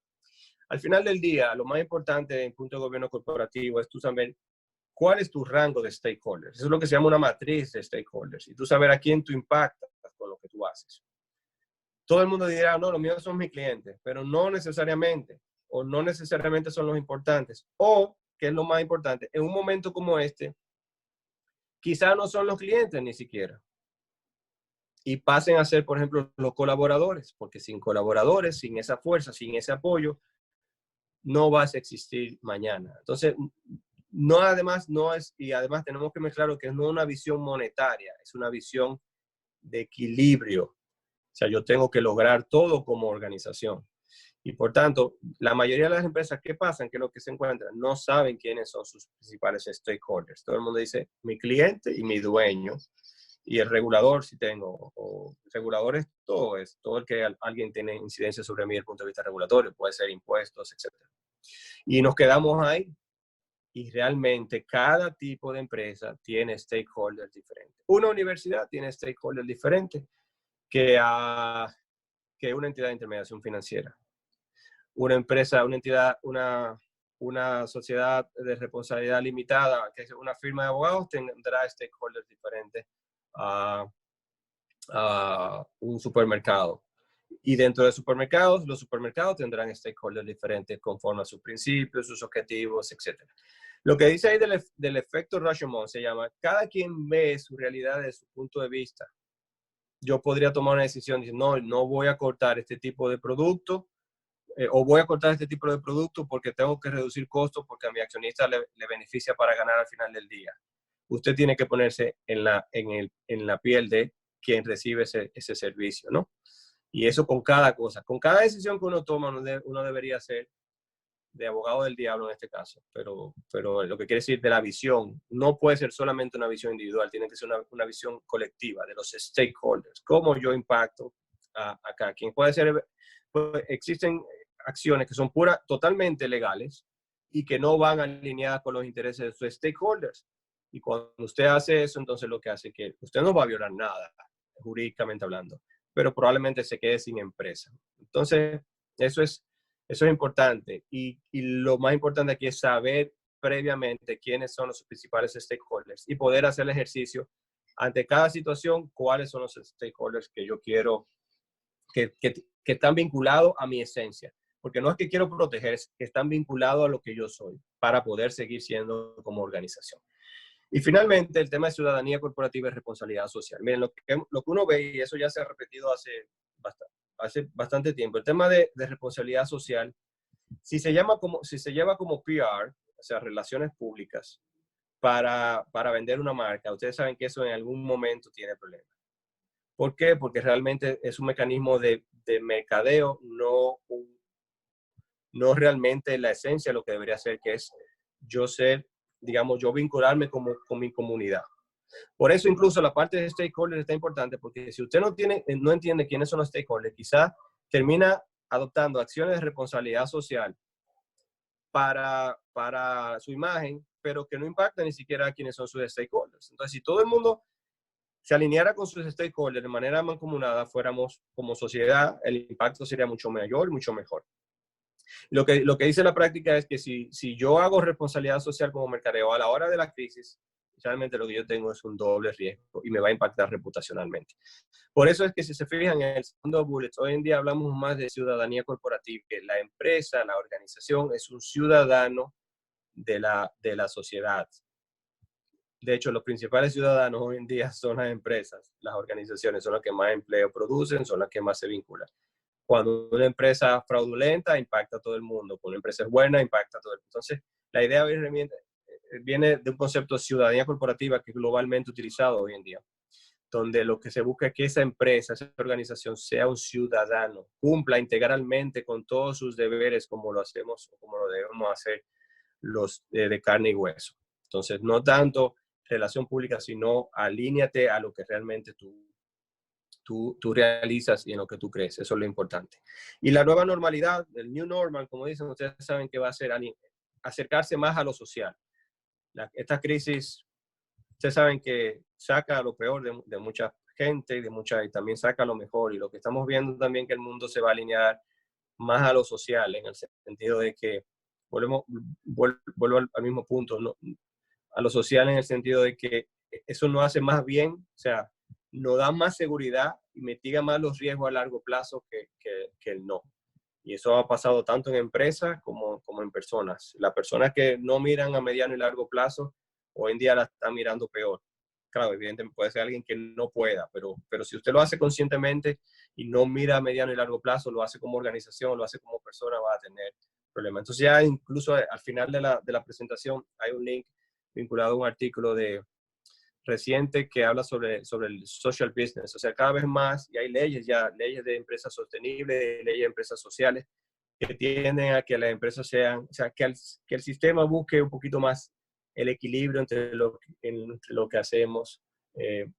Al final del día, lo más importante en punto de gobierno corporativo es tú saber cuál es tu rango de stakeholders. Eso es lo que se llama una matriz de stakeholders. Y tú saber a quién tú impactas con lo que tú haces. Todo el mundo dirá, no, los míos son mis clientes, pero no necesariamente, o no necesariamente son los importantes, o, que es lo más importante, en un momento como este, quizás no son los clientes ni siquiera, y pasen a ser, por ejemplo, los colaboradores, porque sin colaboradores, sin esa fuerza, sin ese apoyo, no vas a existir mañana. Entonces, y además tenemos que mezclar que no es una visión monetaria, es una visión de equilibrio. O sea, yo tengo que lograr todo como organización. Y por tanto, la mayoría de las empresas, ¿qué pasa? Que lo que se encuentran, no saben quiénes son sus principales stakeholders. Todo el mundo dice, mi cliente y mi dueño. Y el regulador, si tengo, o reguladores, todo el que alguien tiene incidencia sobre mí desde el punto de vista regulatorio, puede ser impuestos, etc. Y nos quedamos ahí. Y realmente cada tipo de empresa tiene stakeholders diferentes. Una universidad tiene stakeholders diferentes que una entidad de intermediación financiera. Una empresa, una sociedad de responsabilidad limitada, que es una firma de abogados, tendrá stakeholders diferentes a un supermercado. Y dentro de los supermercados tendrán stakeholders diferentes conforme a sus principios, sus objetivos, etc. Lo que dice ahí del efecto Rashomon se llama, cada quien ve su realidad desde su punto de vista. Yo podría tomar una decisión diciendo, no voy a cortar este tipo de producto, o voy a cortar este tipo de producto porque tengo que reducir costos porque a mi accionista le beneficia para ganar al final del día. Usted tiene que ponerse en la piel de quien recibe ese servicio, ¿no? Y eso con cada cosa. Con cada decisión que uno toma, uno debería ser de abogado del diablo en este caso, pero lo que quiere decir de la visión, no puede ser solamente una visión individual, tiene que ser una visión colectiva de los stakeholders, cómo yo impacto a cada quien. Puede ser, existen acciones que son totalmente legales y que no van alineadas con los intereses de sus stakeholders. Y cuando usted hace eso, entonces lo que hace es que usted no va a violar nada, jurídicamente hablando, pero probablemente se quede sin empresa. Entonces, eso es importante. Y lo más importante aquí es saber previamente quiénes son los principales stakeholders y poder hacer el ejercicio ante cada situación, cuáles son los stakeholders que yo quiero, que están vinculados a mi esencia. Porque no es que quiero proteger, es que están vinculados a lo que yo soy para poder seguir siendo como organización. Y finalmente, el tema de ciudadanía corporativa y responsabilidad social. Miren, lo que uno ve, y eso ya se ha repetido hace bastante tiempo, el tema de responsabilidad social, si se lleva como PR, o sea, relaciones públicas, para vender una marca, ustedes saben que eso en algún momento tiene problemas. ¿Por qué? Porque realmente es un mecanismo de mercadeo, no realmente la esencia de lo que debería ser, que es yo vincularme con mi comunidad. Por eso incluso la parte de stakeholders está importante, porque si usted no entiende quiénes son los stakeholders, quizás termina adoptando acciones de responsabilidad social para su imagen, pero que no impacta ni siquiera a quienes son sus stakeholders. Entonces, si todo el mundo se alineara con sus stakeholders de manera mancomunada, fuéramos como sociedad, el impacto sería mucho mayor, mucho mejor. Lo que dice la práctica es que si yo hago responsabilidad social como mercadeo a la hora de la crisis, realmente lo que yo tengo es un doble riesgo y me va a impactar reputacionalmente. Por eso es que si se fijan en el segundo bullet, hoy en día hablamos más de ciudadanía corporativa, que la empresa, la organización es un ciudadano de la sociedad. De hecho, los principales ciudadanos hoy en día son las empresas, las organizaciones son las que más empleo producen, son las que más se vinculan. Cuando una empresa fraudulenta, impacta a todo el mundo. Cuando una empresa es buena, impacta a todo el mundo. Entonces, la idea viene de un concepto de ciudadanía corporativa que es globalmente utilizado hoy en día, donde lo que se busca es que esa empresa, esa organización sea un ciudadano, cumpla integralmente con todos sus deberes como lo hacemos o como lo debemos hacer los de carne y hueso. Entonces, no tanto relación pública, sino alíñate a lo que realmente tú realizas y en lo que tú crees. Eso es lo importante. Y la nueva normalidad, el new normal, como dicen, ustedes saben que va a ser acercarse más a lo social. Esta crisis, ustedes saben que saca lo peor de mucha gente y también saca lo mejor. Y lo que estamos viendo también que el mundo se va a alinear más a lo social, en el sentido de que, vuelvo al mismo punto, ¿no? A lo social en el sentido de que eso nos hace más bien, o sea, nos da más seguridad y mitiga más los riesgos a largo plazo que el no. Y eso ha pasado tanto en empresas como en personas. Las personas que no miran a mediano y largo plazo, hoy en día la están mirando peor. Claro, evidentemente puede ser alguien que no pueda, pero si usted lo hace conscientemente y no mira a mediano y largo plazo, lo hace como organización, lo hace como persona, va a tener problemas. Entonces ya incluso al final de la presentación hay un link vinculado a un artículo reciente que habla sobre el social business. O sea, cada vez más, y hay leyes de empresas sosteribles, leyes de empresas sociales, que tienden a que las empresas sean, o sea, que el sistema busque un poquito más el equilibrio entre lo que hacemos,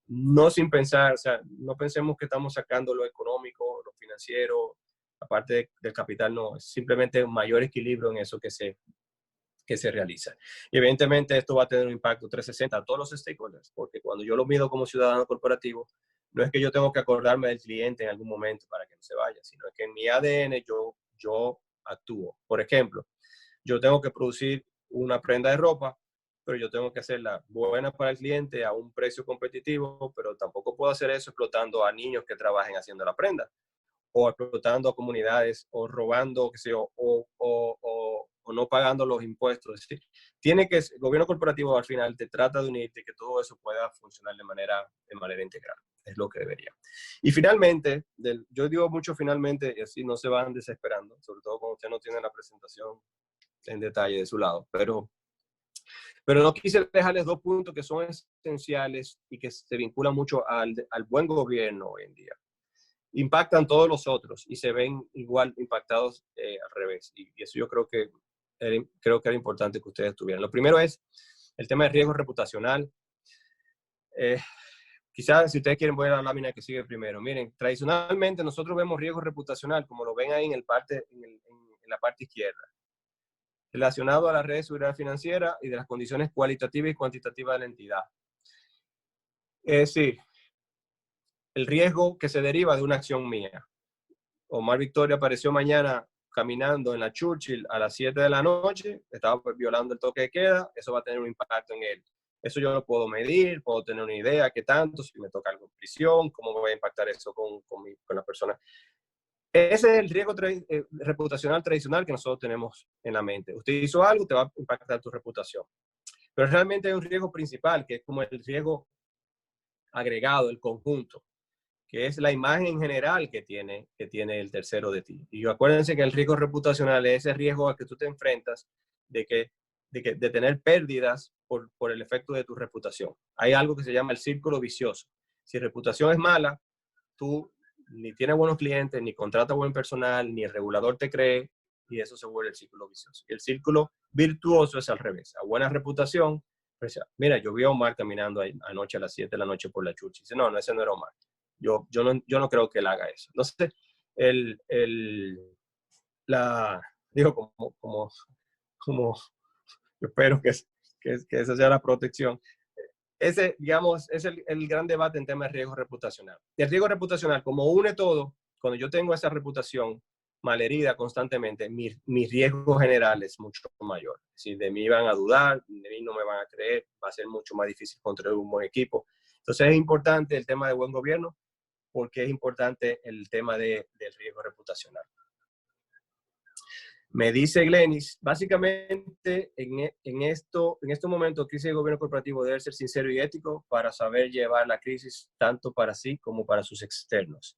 no sin pensar, o sea, no pensemos que estamos sacando lo económico, lo financiero, aparte del capital, no, es simplemente un mayor equilibrio en eso que se realiza. Y evidentemente esto va a tener un impacto 360 a todos los stakeholders, porque cuando yo lo mido como ciudadano corporativo, no es que yo tengo que acordarme del cliente en algún momento para que no se vaya, sino que en mi ADN yo actúo. Por ejemplo, yo tengo que producir una prenda de ropa, pero yo tengo que hacerla buena para el cliente a un precio competitivo, pero tampoco puedo hacer eso explotando a niños que trabajen haciendo la prenda, o explotando a comunidades, o robando, qué sé yo, o o no pagando los impuestos. Es decir, el gobierno corporativo al final te trata de unirte y que todo eso pueda funcionar de manera integral. Es lo que debería. Y finalmente, yo digo mucho finalmente, y así no se van desesperando, sobre todo cuando usted no tiene la presentación en detalle de su lado, pero no quise dejarles 2 puntos que son esenciales y que se vinculan mucho al buen gobierno hoy en día. Impactan todos los otros y se ven igual impactados al revés. Y eso yo creo que era importante que ustedes tuvieran. Lo primero es el tema de riesgo reputacional. Quizás si ustedes quieren voy a la lámina que sigue primero. Miren, tradicionalmente nosotros vemos riesgo reputacional, como lo ven ahí en la parte izquierda, relacionado a las redes de seguridad financiera y de las condiciones cualitativas y cuantitativas de la entidad. Es decir, el riesgo que se deriva de una acción mía. Omar Victoria apareció mañana caminando en la Churchill a las 7 de la noche, estaba violando el toque de queda, eso va a tener un impacto en él. Eso yo lo puedo medir, puedo tener una idea qué tanto, si me toca algo en prisión, cómo me va a impactar eso con las personas. Ese es el riesgo reputacional tradicional que nosotros tenemos en la mente. Usted hizo algo, te va a impactar tu reputación. Pero realmente hay un riesgo principal, que es como el riesgo agregado, el conjunto, que es la imagen general que tiene el tercero de ti. Y acuérdense que el riesgo reputacional es ese riesgo al que tú te enfrentas de tener pérdidas por el efecto de tu reputación. Hay algo que se llama el círculo vicioso. Si reputación es mala, tú ni tienes buenos clientes, ni contratas buen personal, ni el regulador te cree, y eso se vuelve el círculo vicioso. Y el círculo virtuoso es al revés. A buena reputación, pues, mira, yo vi a Omar caminando anoche a las 7 de la noche por la Churchill. Dice, no, ese no era Omar. Yo no creo que él haga eso. Entonces, digo, como yo espero que esa sea la protección. Ese, digamos, es el gran debate en temas de riesgo reputacional. Y el riesgo reputacional, como une todo, cuando yo tengo esa reputación malherida constantemente, mi riesgo general es mucho mayor. Si de mí van a dudar, de mí no me van a creer, va a ser mucho más difícil construir un buen equipo. Entonces es importante el tema de buen gobierno, porque es importante el tema del riesgo reputacional. Me dice Glenis, básicamente en estos momentos, crisis de gobierno corporativo debe ser sincero y ético para saber llevar la crisis tanto para sí como para sus externos.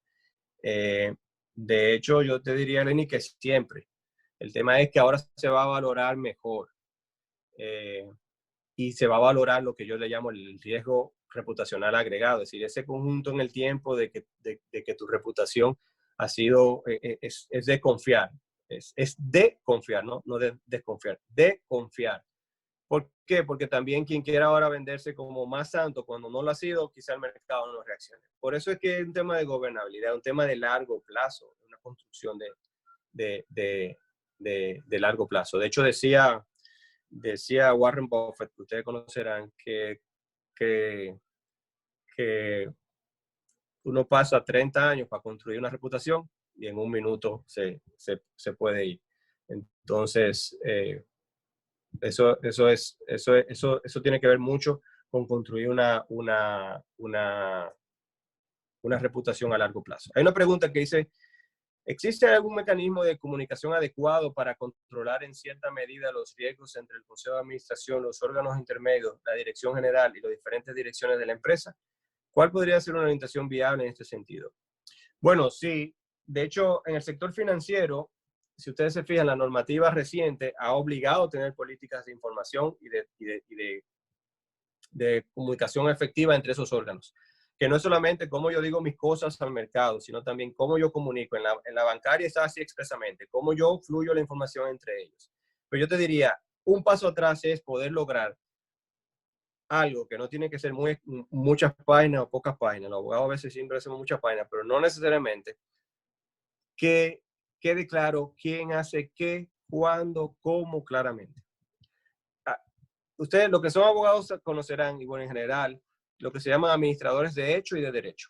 De hecho, yo te diría, Glenis, que siempre. El tema es que ahora se va a valorar mejor y se va a valorar lo que yo le llamo el riesgo reputacional agregado, es decir, ese conjunto en el tiempo de que tu reputación ha sido, es de confiar. Es de confiar, no de desconfiar, de confiar. ¿Por qué? Porque también quien quiera ahora venderse como más santo cuando no lo ha sido, quizá el mercado no reaccione. Por eso es que es un tema de gobernabilidad, un tema de largo plazo, una construcción de largo plazo. De hecho, decía Warren Buffett, que ustedes conocerán, que uno pasa 30 años para construir una reputación y en un minuto se puede ir. Entonces, eso tiene que ver mucho con construir una reputación a largo plazo. Hay una pregunta que dice, ¿existe algún mecanismo de comunicación adecuado para controlar en cierta medida los riesgos entre el Consejo de Administración, los órganos intermedios, la dirección general y las diferentes direcciones de la empresa? ¿Cuál podría ser una orientación viable en este sentido? Bueno, sí. De hecho, en el sector financiero, si ustedes se fijan, la normativa reciente ha obligado a tener políticas de información y de comunicación efectiva entre esos órganos. Que no es solamente cómo yo digo mis cosas al mercado, sino también cómo yo comunico. En la bancaria está así expresamente, cómo yo fluyo la información entre ellos. Pero yo te diría, un paso atrás es poder lograr algo que no tiene que ser muchas páginas o pocas páginas. Los abogados a veces siempre hacemos muchas páginas, pero no necesariamente. Que quede claro quién hace qué, cuándo, cómo, claramente. Ustedes, los que son abogados, conocerán, y bueno, en general, lo que se llaman administradores de hecho y de derecho.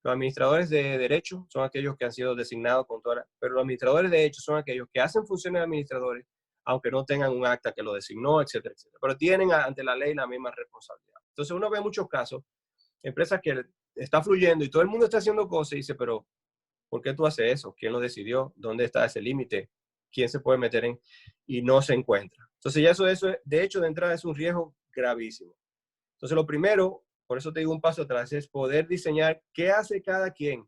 Los administradores de derecho son aquellos que han sido designados con toda pero los administradores de hecho son aquellos que hacen funciones de administradores, aunque no tengan un acta que lo designó, etcétera, etcétera. Pero tienen ante la ley la misma responsabilidad. Entonces uno ve muchos casos, empresas que está fluyendo y todo el mundo está haciendo cosas y dice, pero ¿por qué tú haces eso? ¿Quién lo decidió? ¿Dónde está ese límite? quién se puede meter en y no se encuentra. Entonces ya eso de hecho de entrada es un riesgo gravísimo. Entonces lo primero, por eso te digo un paso atrás, es poder diseñar qué hace cada quien.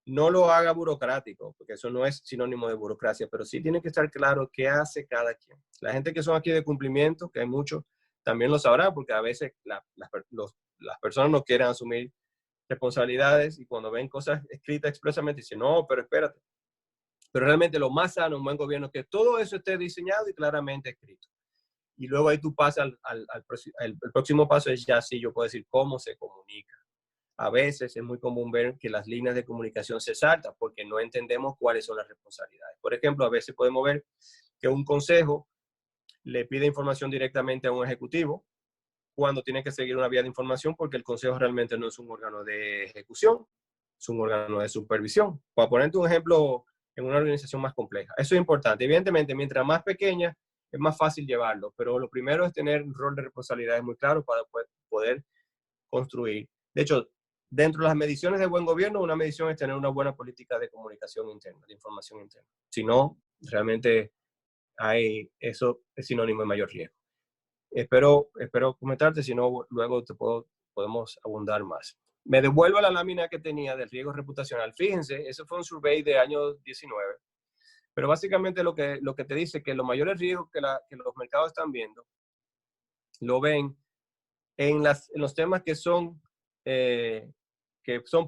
No lo haga burocrático, porque eso no es sinónimo de burocracia, pero sí tiene que estar claro qué hace cada quien. La gente que son aquí de cumplimiento, que hay muchos, también lo sabrá, porque a veces las personas no quieren asumir responsabilidades y cuando ven cosas escritas expresamente dicen, no, pero espérate. Pero realmente lo más sano en un buen gobierno es que todo eso esté diseñado y claramente escrito. Y luego ahí tú pasas el próximo paso es ya sí, yo puedo decir cómo se comunica. A veces es muy común ver que las líneas de comunicación se saltan porque no entendemos cuáles son las responsabilidades. Por ejemplo, a veces podemos ver que un consejo le pide información directamente a un ejecutivo cuando tiene que seguir una vía de información porque el consejo realmente no es un órgano de ejecución, es un órgano de supervisión. Para ponerte un ejemplo en una organización más compleja. Eso es importante. Evidentemente, mientras más pequeña, es más fácil llevarlo, pero lo primero es tener un rol de responsabilidades muy claro para poder construir. De hecho, dentro de las mediciones de buen gobierno, una medición es tener una buena política de comunicación interna, de información interna. Si no, realmente eso es sinónimo de mayor riesgo. Espero comentarte, si no, luego podemos abundar más. Me devuelvo a la lámina que tenía del riesgo reputacional. Fíjense, eso fue un survey de año 19, pero básicamente lo que te dice que los mayores riesgos que los mercados están viendo, lo ven en los temas que son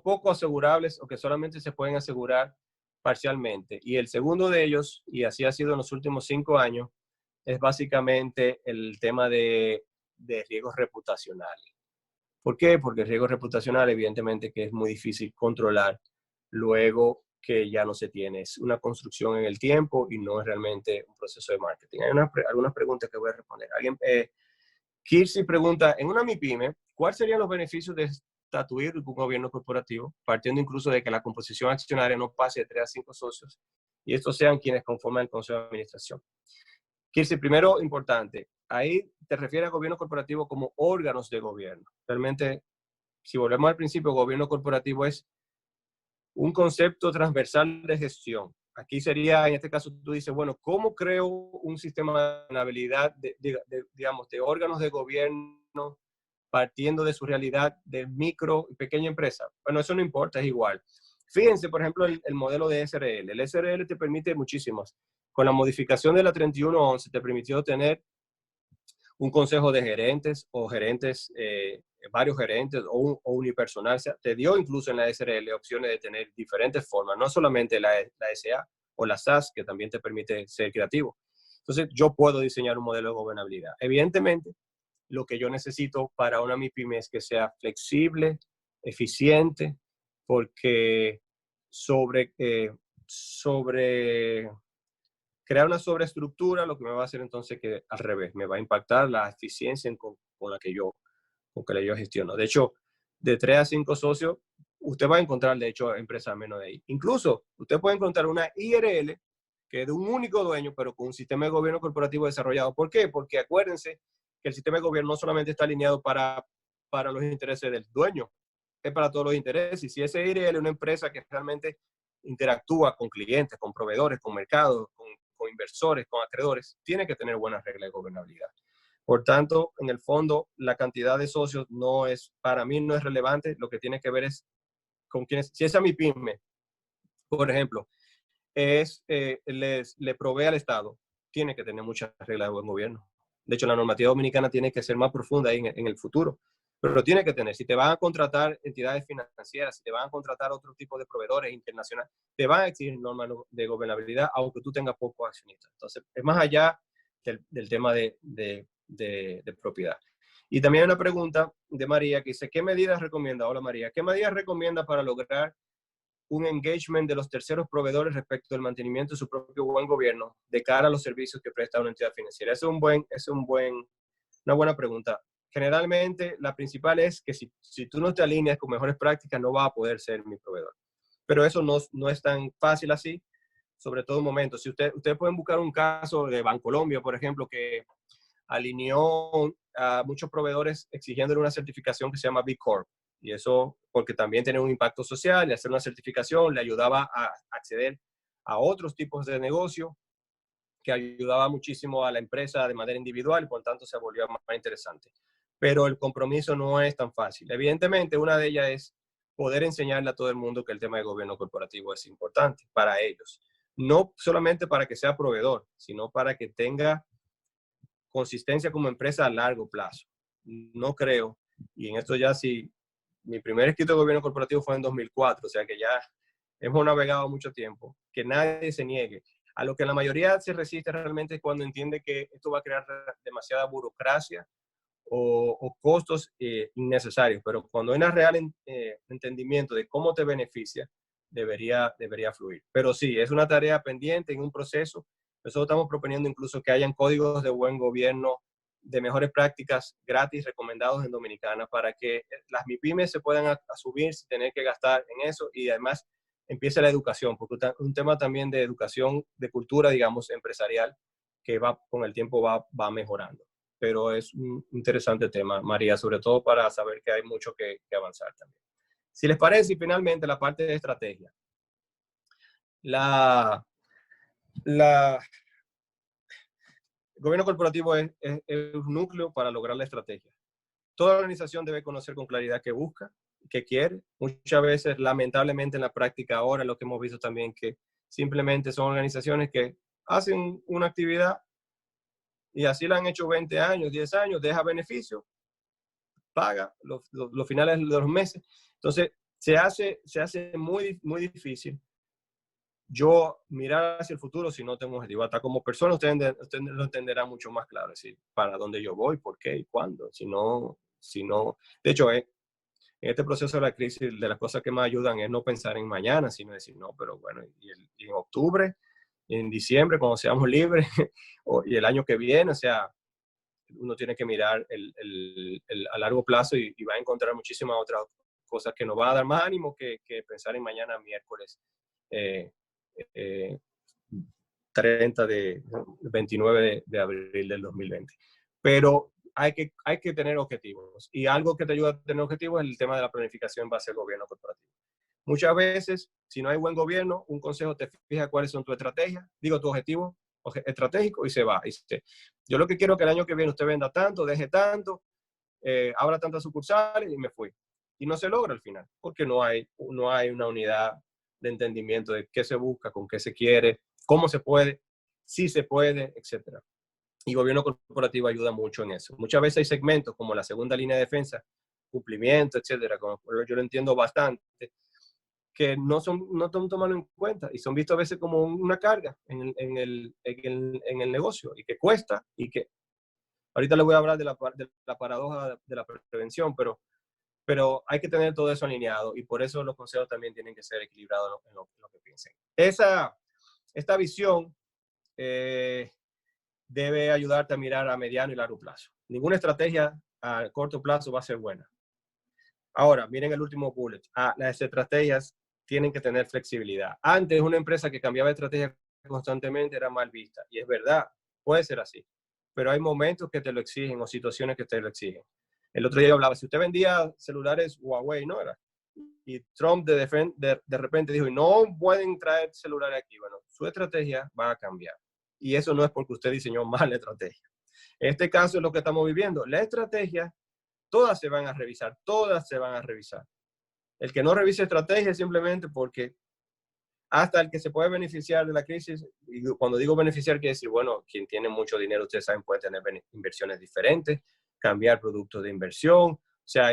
poco asegurables o que solamente se pueden asegurar parcialmente. Y el segundo de ellos, y así ha sido en los últimos 5 años, es básicamente el tema de riesgos reputacionales. ¿Por qué? Porque el riesgo reputacional, evidentemente, que es muy difícil controlar luego que ya no se tiene. Es una construcción en el tiempo y no es realmente un proceso de marketing. Hay algunas preguntas que voy a responder. Kirsi pregunta, en una MIPYME, ¿cuáles serían los beneficios de estatuir un gobierno corporativo, partiendo incluso de que la composición accionaria no pase de 3 a 5 socios y estos sean quienes conforman el consejo de administración? Kirsi, primero, importante, ahí te refieres a gobierno corporativo como órganos de gobierno. Realmente, si volvemos al principio, gobierno corporativo es un concepto transversal de gestión. Aquí sería, en este caso, tú dices, bueno, ¿cómo creo un sistema de gobernabilidad de órganos de gobierno partiendo de su realidad de micro y pequeña empresa? Bueno, eso no importa, es igual. Fíjense, por ejemplo, el modelo de SRL. El SRL te permite muchísimas. Con la modificación de la 3111 te permitió tener un consejo de gerentes o gerentes, varios gerentes o unipersonal. O sea, te dio incluso en la SRL opciones de tener diferentes formas, no solamente la SA o la SAS, que también te permite ser creativo. Entonces, yo puedo diseñar un modelo de gobernabilidad. Evidentemente, lo que yo necesito para una MIPYME es que sea flexible, eficiente, porque crear una sobreestructura lo que me va a hacer entonces que al revés, me va a impactar la eficiencia con la que yo gestiono. De hecho, de 3 a 5 socios, usted va a encontrar, de hecho, empresas menos de ahí. Incluso, usted puede encontrar una IRL que es de un único dueño, pero con un sistema de gobierno corporativo desarrollado. ¿Por qué? Porque acuérdense que el sistema de gobierno no solamente está alineado para los intereses del dueño, es para todos los intereses. Y si ese IRL es una empresa que realmente interactúa con clientes, con proveedores, con mercados, con inversores, con acreedores, tiene que tener buenas reglas de gobernabilidad. Por tanto, en el fondo, la cantidad de socios para mí no es relevante. Lo que tiene que ver es con quiénes. Si esa MIPYME, por ejemplo, le provee al Estado, tiene que tener muchas reglas de buen gobierno. De hecho, la normativa dominicana tiene que ser más profunda ahí en el futuro. Pero tiene que tener, si te van a contratar entidades financieras, si te van a contratar otro tipo de proveedores internacionales, te van a exigir normas de gobernabilidad, aunque tú tengas pocos accionistas. Entonces, es más allá del tema de propiedad. Y también hay una pregunta de María que dice, ¿qué medidas recomienda? Hola María, ¿qué medidas recomienda para lograr un engagement de los terceros proveedores respecto al mantenimiento de su propio buen gobierno de cara a los servicios que presta una entidad financiera? Esa es una buena pregunta. Generalmente, la principal es que si tú no te alineas con mejores prácticas, no vas a poder ser mi proveedor. Pero eso no es tan fácil así, sobre todo en momentos. Si ustedes pueden buscar un caso de Bancolombia, por ejemplo, que alineó a muchos proveedores exigiéndole una certificación que se llama B Corp. Y eso porque también tiene un impacto social y hacer una certificación le ayudaba a acceder a otros tipos de negocio que ayudaba muchísimo a la empresa de manera individual y por tanto se volvió más interesante. Pero el compromiso no es tan fácil. Evidentemente, una de ellas es poder enseñarle a todo el mundo que el tema de gobierno corporativo es importante para ellos. No solamente para que sea proveedor, sino para que tenga consistencia como empresa a largo plazo. No creo, y en esto ya sí, mi primer escrito de gobierno corporativo fue en 2004, o sea que ya hemos navegado mucho tiempo, que nadie se niegue. A lo que la mayoría se resiste realmente es cuando entiende que esto va a crear demasiada burocracia o costos innecesarios, pero cuando hay un real entendimiento de cómo te beneficia, debería fluir. Pero sí, es una tarea pendiente en un proceso. Nosotros estamos proponiendo incluso que hayan códigos de buen gobierno, de mejores prácticas gratis recomendados en Dominicana para que las MIPYMES se puedan subir sin tener que gastar en eso y además empiece la educación, porque un tema también de educación, de cultura, digamos, empresarial, que va con el tiempo va mejorando. Pero es un interesante tema, María, sobre todo para saber que hay mucho que avanzar también. Si les parece, y finalmente la parte de estrategia. El gobierno corporativo es un núcleo para lograr la estrategia. Toda organización debe conocer con claridad qué busca, qué quiere. Muchas veces, lamentablemente, en la práctica ahora lo que hemos visto también que simplemente son organizaciones que hacen una actividad y así la han hecho 20 años, 10 años, deja beneficio, paga los finales de los meses. Entonces, se hace muy, muy difícil yo mirar hacia el futuro si no tengo objetivo. Hasta como persona usted lo entenderá mucho más claro, es decir, para dónde yo voy, por qué y cuándo. Si no, de hecho, en este proceso de la crisis, de las cosas que más ayudan es no pensar en mañana, sino decir, no, pero bueno, y en octubre, y en diciembre, cuando seamos libres, y el año que viene, o sea, uno tiene que mirar a largo plazo y va a encontrar muchísimas otras cosas que nos va a dar más ánimo que pensar en mañana miércoles 29 de abril del 2020. Pero hay que tener objetivos. Y algo que te ayuda a tener objetivos es el tema de la planificación en base al gobierno corporativo. Muchas veces, si no hay buen gobierno, un consejo te fija cuáles son tus estrategias, tus objetivos estratégicos y se va. Yo lo que quiero es que el año que viene usted venda tanto, deje tanto, abra tantas sucursales y me fui. Y no se logra al final, porque no hay una unidad de entendimiento de qué se busca, con qué se quiere, cómo se puede, si se puede, etc. Y gobierno corporativo ayuda mucho en eso. Muchas veces hay segmentos como la segunda línea de defensa, cumplimiento, etcétera, como yo lo entiendo bastante, que no toman en cuenta y son vistos a veces como una carga en el negocio y que cuesta y que ahorita le voy a hablar de la paradoja de la prevención, pero hay que tener todo eso alineado y por eso los consejos también tienen que ser equilibrados en lo que piensen. Esta visión debe ayudarte a mirar a mediano y largo plazo. Ninguna estrategia a corto plazo va a ser buena. Ahora, miren el último bullet. Las estrategias tienen que tener flexibilidad. Antes, una empresa que cambiaba de estrategia constantemente era mal vista. Y es verdad, puede ser así. Pero hay momentos que te lo exigen o situaciones que te lo exigen. El otro día hablaba, si usted vendía celulares Huawei, ¿no era? Y Trump de repente dijo, no pueden traer celulares aquí. Bueno, su estrategia va a cambiar. Y eso no es porque usted diseñó mal la estrategia. En este caso es lo que estamos viviendo. La estrategia, todas se van a revisar. El que no revise estrategia es simplemente porque hasta el que se puede beneficiar de la crisis, y cuando digo beneficiar, quiere decir, bueno, quien tiene mucho dinero, ustedes saben, puede tener inversiones diferentes, cambiar productos de inversión, o sea,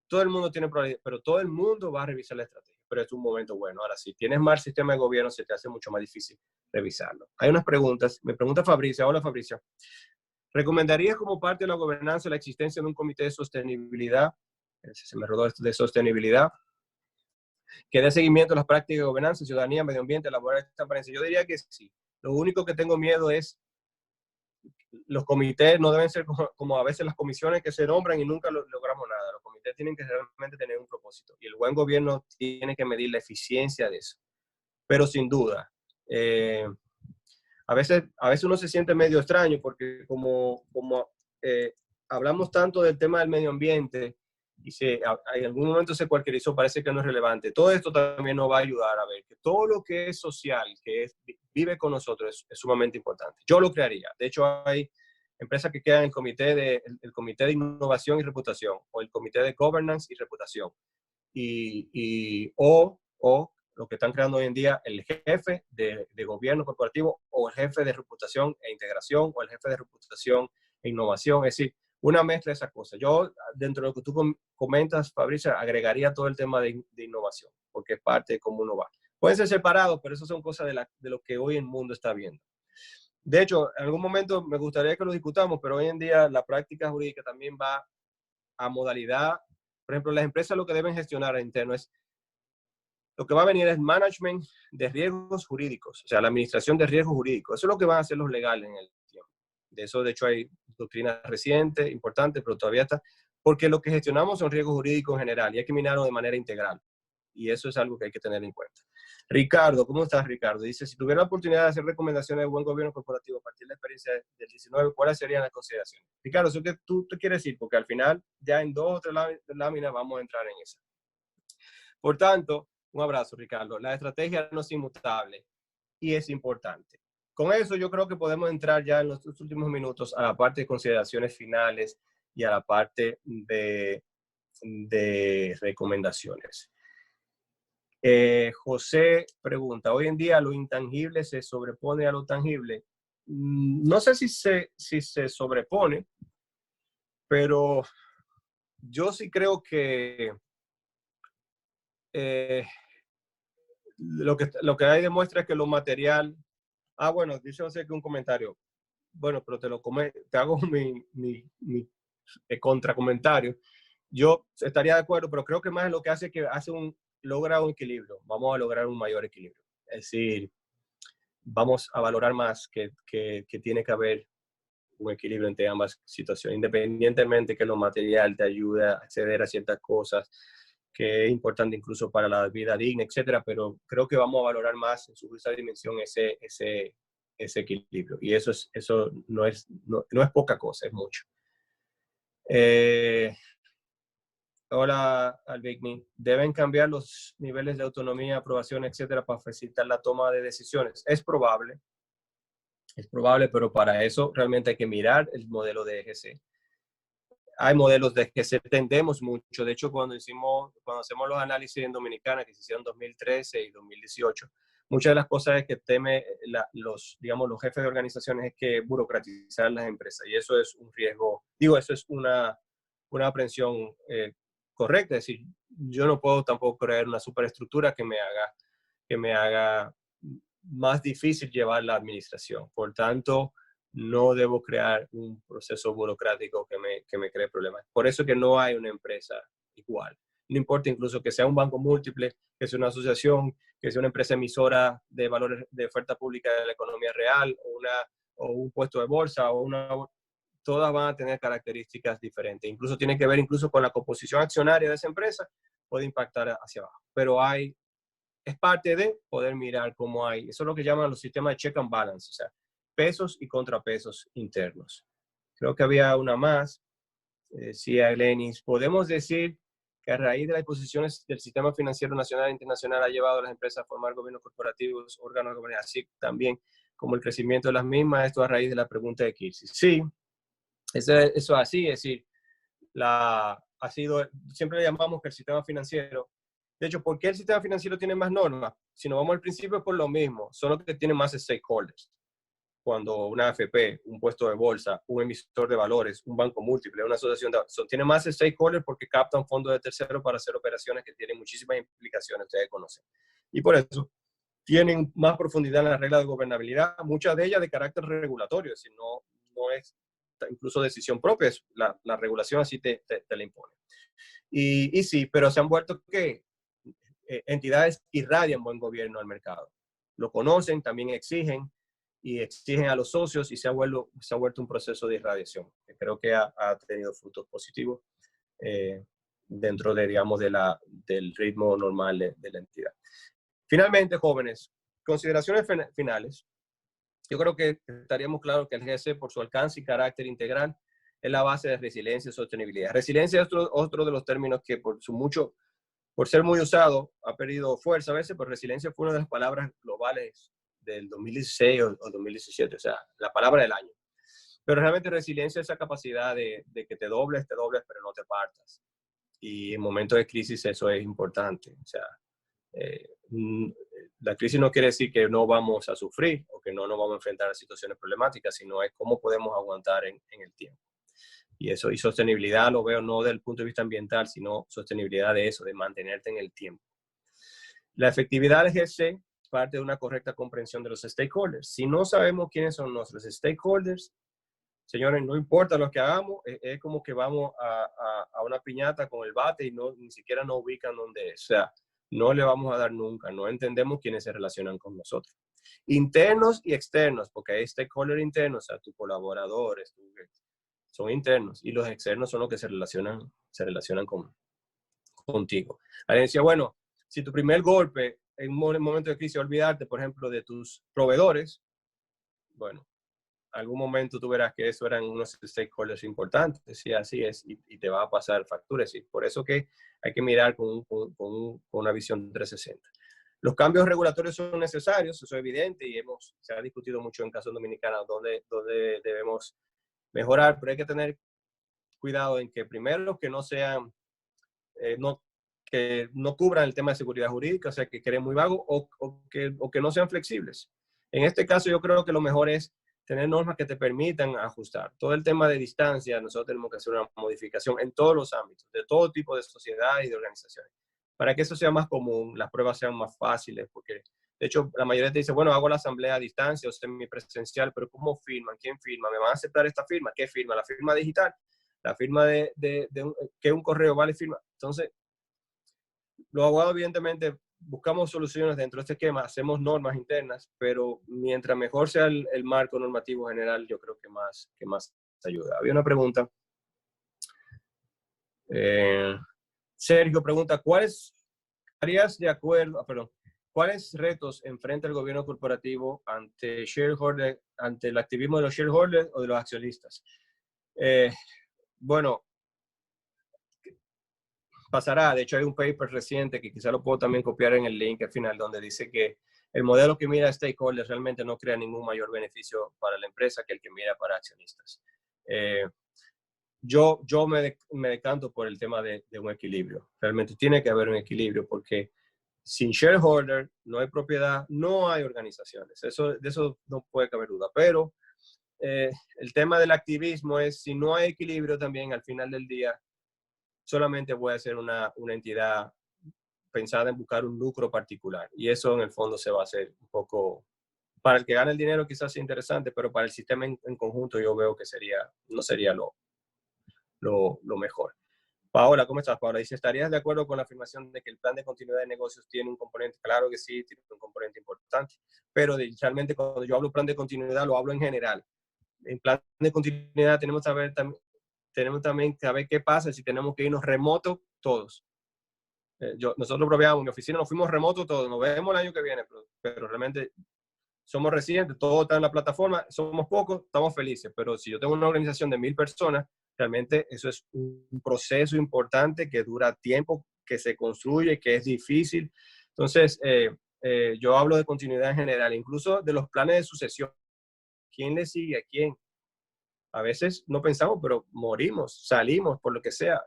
todo el mundo tiene probabilidad, pero todo el mundo va a revisar la estrategia, pero es un momento bueno. Ahora, si tienes mal sistema de gobierno, se te hace mucho más difícil revisarlo. Hay unas preguntas, me pregunta Fabricia, hola Fabricia, ¿recomendarías como parte de la gobernanza la existencia de un comité de sostenibilidad? Se me rodó esto de sostenibilidad, que dé seguimiento a las prácticas de gobernanza, ciudadanía, medio ambiente, laboral, transparencia. Yo diría que sí. Lo único que tengo miedo es los comités no deben ser como a veces las comisiones que se nombran y nunca logramos nada. Los comités tienen que realmente tener un propósito y el buen gobierno tiene que medir la eficiencia de eso. Pero sin duda, a veces uno se siente medio extraño porque como hablamos tanto del tema del medio ambiente y si en algún momento se cualquierizó, parece que no es relevante. Todo esto también nos va a ayudar a ver que todo lo que es social, vive con nosotros, es sumamente importante. Yo lo crearía. De hecho, hay empresas que quedan en el comité de innovación y reputación, o el comité de governance y reputación, o lo que están creando hoy en día, el jefe de gobierno corporativo, o el jefe de reputación e integración, o el jefe de reputación e innovación. Es decir, una mezcla de esas cosas. Yo, dentro de lo que tú comentas, Fabricia, agregaría todo el tema de innovación, porque es parte de cómo uno va. Pueden ser separados, pero eso son cosas de lo que hoy el mundo está viendo. De hecho, en algún momento me gustaría que lo discutamos, pero hoy en día la práctica jurídica también va a modalidad. Por ejemplo, las empresas lo que deben gestionar interno es, lo que va a venir es management de riesgos jurídicos, o sea, la administración de riesgos jurídicos. Eso es lo que van a hacer los legales en el tiempo. De eso, de hecho, hay doctrinas recientes, importantes, pero todavía está, porque lo que gestionamos son riesgos jurídicos en general y hay que mirarlo de manera integral. Y eso es algo que hay que tener en cuenta. Ricardo, ¿cómo estás, Ricardo? Dice, si tuviera la oportunidad de hacer recomendaciones de buen gobierno corporativo a partir de la experiencia del 19, ¿cuáles serían las consideraciones? Ricardo, eso que tú te quieres decir, porque al final, ya en 2 o 3 láminas vamos a entrar en eso. Por tanto, un abrazo, Ricardo. La estrategia no es inmutable y es importante. Con eso yo creo que podemos entrar ya en los últimos minutos a la parte de consideraciones finales y a la parte de recomendaciones. José pregunta, ¿hoy en día lo intangible se sobrepone a lo tangible? No sé si se sobrepone, pero yo sí creo que lo que hay demuestra es que lo material... bueno, dice José que un comentario. Bueno, pero te hago mi contracomentario. Yo estaría de acuerdo, pero creo que más lo que hace es que logra un equilibrio. Vamos a lograr un mayor equilibrio. Es decir, vamos a valorar más que tiene que haber un equilibrio entre ambas situaciones, independientemente que lo material te ayude a acceder a ciertas cosas, que es importante incluso para la vida digna, etcétera, pero creo que vamos a valorar más en su justa dimensión ese equilibrio. Y eso no es poca cosa, es mucho. Hola, Albigni. ¿Deben cambiar los niveles de autonomía, aprobación, etcétera, para facilitar la toma de decisiones? Es probable, pero para eso realmente hay que mirar el modelo de EGC. Hay modelos de EGC, tendemos mucho. De hecho, cuando hacemos los análisis en Dominicana, que se hicieron en 2013 y 2018, muchas de las cosas es que teme los jefes de organizaciones es que burocratizar las empresas. Y eso es un riesgo, eso es una aprensión correcta. Es decir, yo no puedo tampoco crear una superestructura que me haga más difícil llevar la administración. Por tanto, no debo crear un proceso burocrático que me cree problemas. Por eso que no hay una empresa igual. No importa incluso que sea un banco múltiple, que sea una asociación, que sea una empresa emisora de valores de oferta pública de la economía real, o un puesto de bolsa, todas van a tener características diferentes. Incluso tiene que ver incluso con la composición accionaria de esa empresa, puede impactar hacia abajo. Pero es parte de poder mirar cómo hay, eso es lo que llaman los sistemas de check and balance, o sea, pesos y contrapesos internos. Creo que había una más, decía Glenis, podemos decir que a raíz de las disposiciones del sistema financiero nacional e internacional ha llevado a las empresas a formar gobiernos corporativos, órganos de gobierno, así también como el crecimiento de las mismas, esto a raíz de la pregunta de Kirsi. Sí, eso es así, es decir, siempre le llamamos que el sistema financiero, de hecho, ¿por qué el sistema financiero tiene más normas? Si nos vamos al principio, por lo mismo, son los que tienen más stakeholders. Cuando una AFP, un puesto de bolsa, un emisor de valores, un banco múltiple, una asociación, tiene más stakeholders porque captan fondos de terceros para hacer operaciones que tienen muchísimas implicaciones, ustedes conocen. Y por eso tienen más profundidad en las reglas de gobernabilidad, muchas de ellas de carácter regulatorio, es decir, no es incluso decisión propia, la regulación así te la impone. Y sí, pero se han vuelto que entidades irradian buen gobierno al mercado. Lo conocen, también exigen a los socios y se ha vuelto un proceso de irradiación que creo que ha tenido frutos positivos dentro de, digamos, del ritmo normal de la entidad. Finalmente, jóvenes, consideraciones finales. Yo creo que estaríamos claros que el GC, por su alcance y carácter integral, es la base de resiliencia y sostenibilidad. Resiliencia es otro de los términos que por ser muy usado ha perdido fuerza a veces, pero resiliencia fue una de las palabras globales del 2016 o 2017, o sea, la palabra del año. Pero realmente resiliencia es esa capacidad de que te dobles, pero no te partas. Y en momentos de crisis eso es importante. O sea, la crisis no quiere decir que no vamos a sufrir o que no nos vamos a enfrentar a situaciones problemáticas, sino es cómo podemos aguantar en el tiempo. Y eso, y sostenibilidad lo veo no del punto de vista ambiental, sino sostenibilidad de eso, de mantenerte en el tiempo. La efectividad del GC parte de una correcta comprensión de los stakeholders. Si no sabemos quiénes son nuestros stakeholders, señores, no importa lo que hagamos, es como que vamos a una piñata con el bate y ni siquiera nos ubican donde es. O sea, no le vamos a dar nunca, no entendemos quiénes se relacionan con nosotros. Internos y externos, porque hay stakeholders internos, o sea, tus colaboradores, son internos, y los externos son los que se relacionan contigo. Alguien decía, bueno, si tu primer golpe en un momento de crisis, olvidarte, por ejemplo, de tus proveedores, bueno, algún momento tú verás que eso eran unos stakeholders importantes, y así es, y te va a pasar facturas. Y por eso que hay que mirar con una visión 360. Los cambios regulatorios son necesarios, eso es evidente, y se ha discutido mucho en caso dominicano donde debemos mejorar, pero hay que tener cuidado en que primero que no sean, que no cubran el tema de seguridad jurídica, o sea, que queden muy vagos o que no sean flexibles. En este caso yo creo que lo mejor es tener normas que te permitan ajustar. Todo el tema de distancia, nosotros tenemos que hacer una modificación en todos los ámbitos, de todo tipo de sociedad y de organizaciones, para que eso sea más común, las pruebas sean más fáciles, porque de hecho la mayoría te dice, bueno, hago la asamblea a distancia o semipresencial, pero ¿cómo firman? ¿Quién firma? ¿Me van a aceptar esta firma? ¿Qué firma? ¿La firma digital? ¿La firma que un correo vale firma? Entonces, los abogados evidentemente buscamos soluciones dentro de este esquema, hacemos normas internas, pero mientras mejor sea el marco normativo general, yo creo que más ayuda. Había una pregunta. Sergio pregunta, ¿cuáles retos enfrenta el gobierno corporativo ante el activismo de los shareholders o de los accionistas? Bueno, pasará. De hecho, hay un paper reciente que quizá lo puedo también copiar en el link al final, donde dice que el modelo que mira a stakeholders realmente no crea ningún mayor beneficio para la empresa que el que mira para accionistas. Yo me decanto por el tema de un equilibrio. Realmente tiene que haber un equilibrio porque sin shareholder no hay propiedad, no hay organizaciones. De eso no puede caber duda. Pero el tema del activismo es, si no hay equilibrio también al final del día, solamente voy a ser una entidad pensada en buscar un lucro particular. Y eso en el fondo se va a hacer un poco, para el que gane el dinero quizás sea interesante, pero para el sistema en conjunto yo veo que no sería lo mejor. Paola, ¿cómo estás, Paola? Dice, ¿estarías de acuerdo con la afirmación de que el plan de continuidad de negocios tiene un componente? Claro que sí, tiene un componente importante, pero realmente cuando yo hablo plan de continuidad lo hablo en general. En plan de continuidad tenemos también que ver qué pasa si tenemos que irnos remoto todos. Nosotros probamos, en mi oficina nos fuimos remoto todos, nos vemos el año que viene, pero realmente somos residentes, todo está en la plataforma, somos pocos, estamos felices, pero si yo tengo una organización de 1000 personas, realmente eso es un proceso importante que dura tiempo, que se construye, que es difícil. Entonces, yo hablo de continuidad en general, incluso de los planes de sucesión. ¿Quién le sigue a quién? A veces no pensamos, pero morimos, salimos, por lo que sea.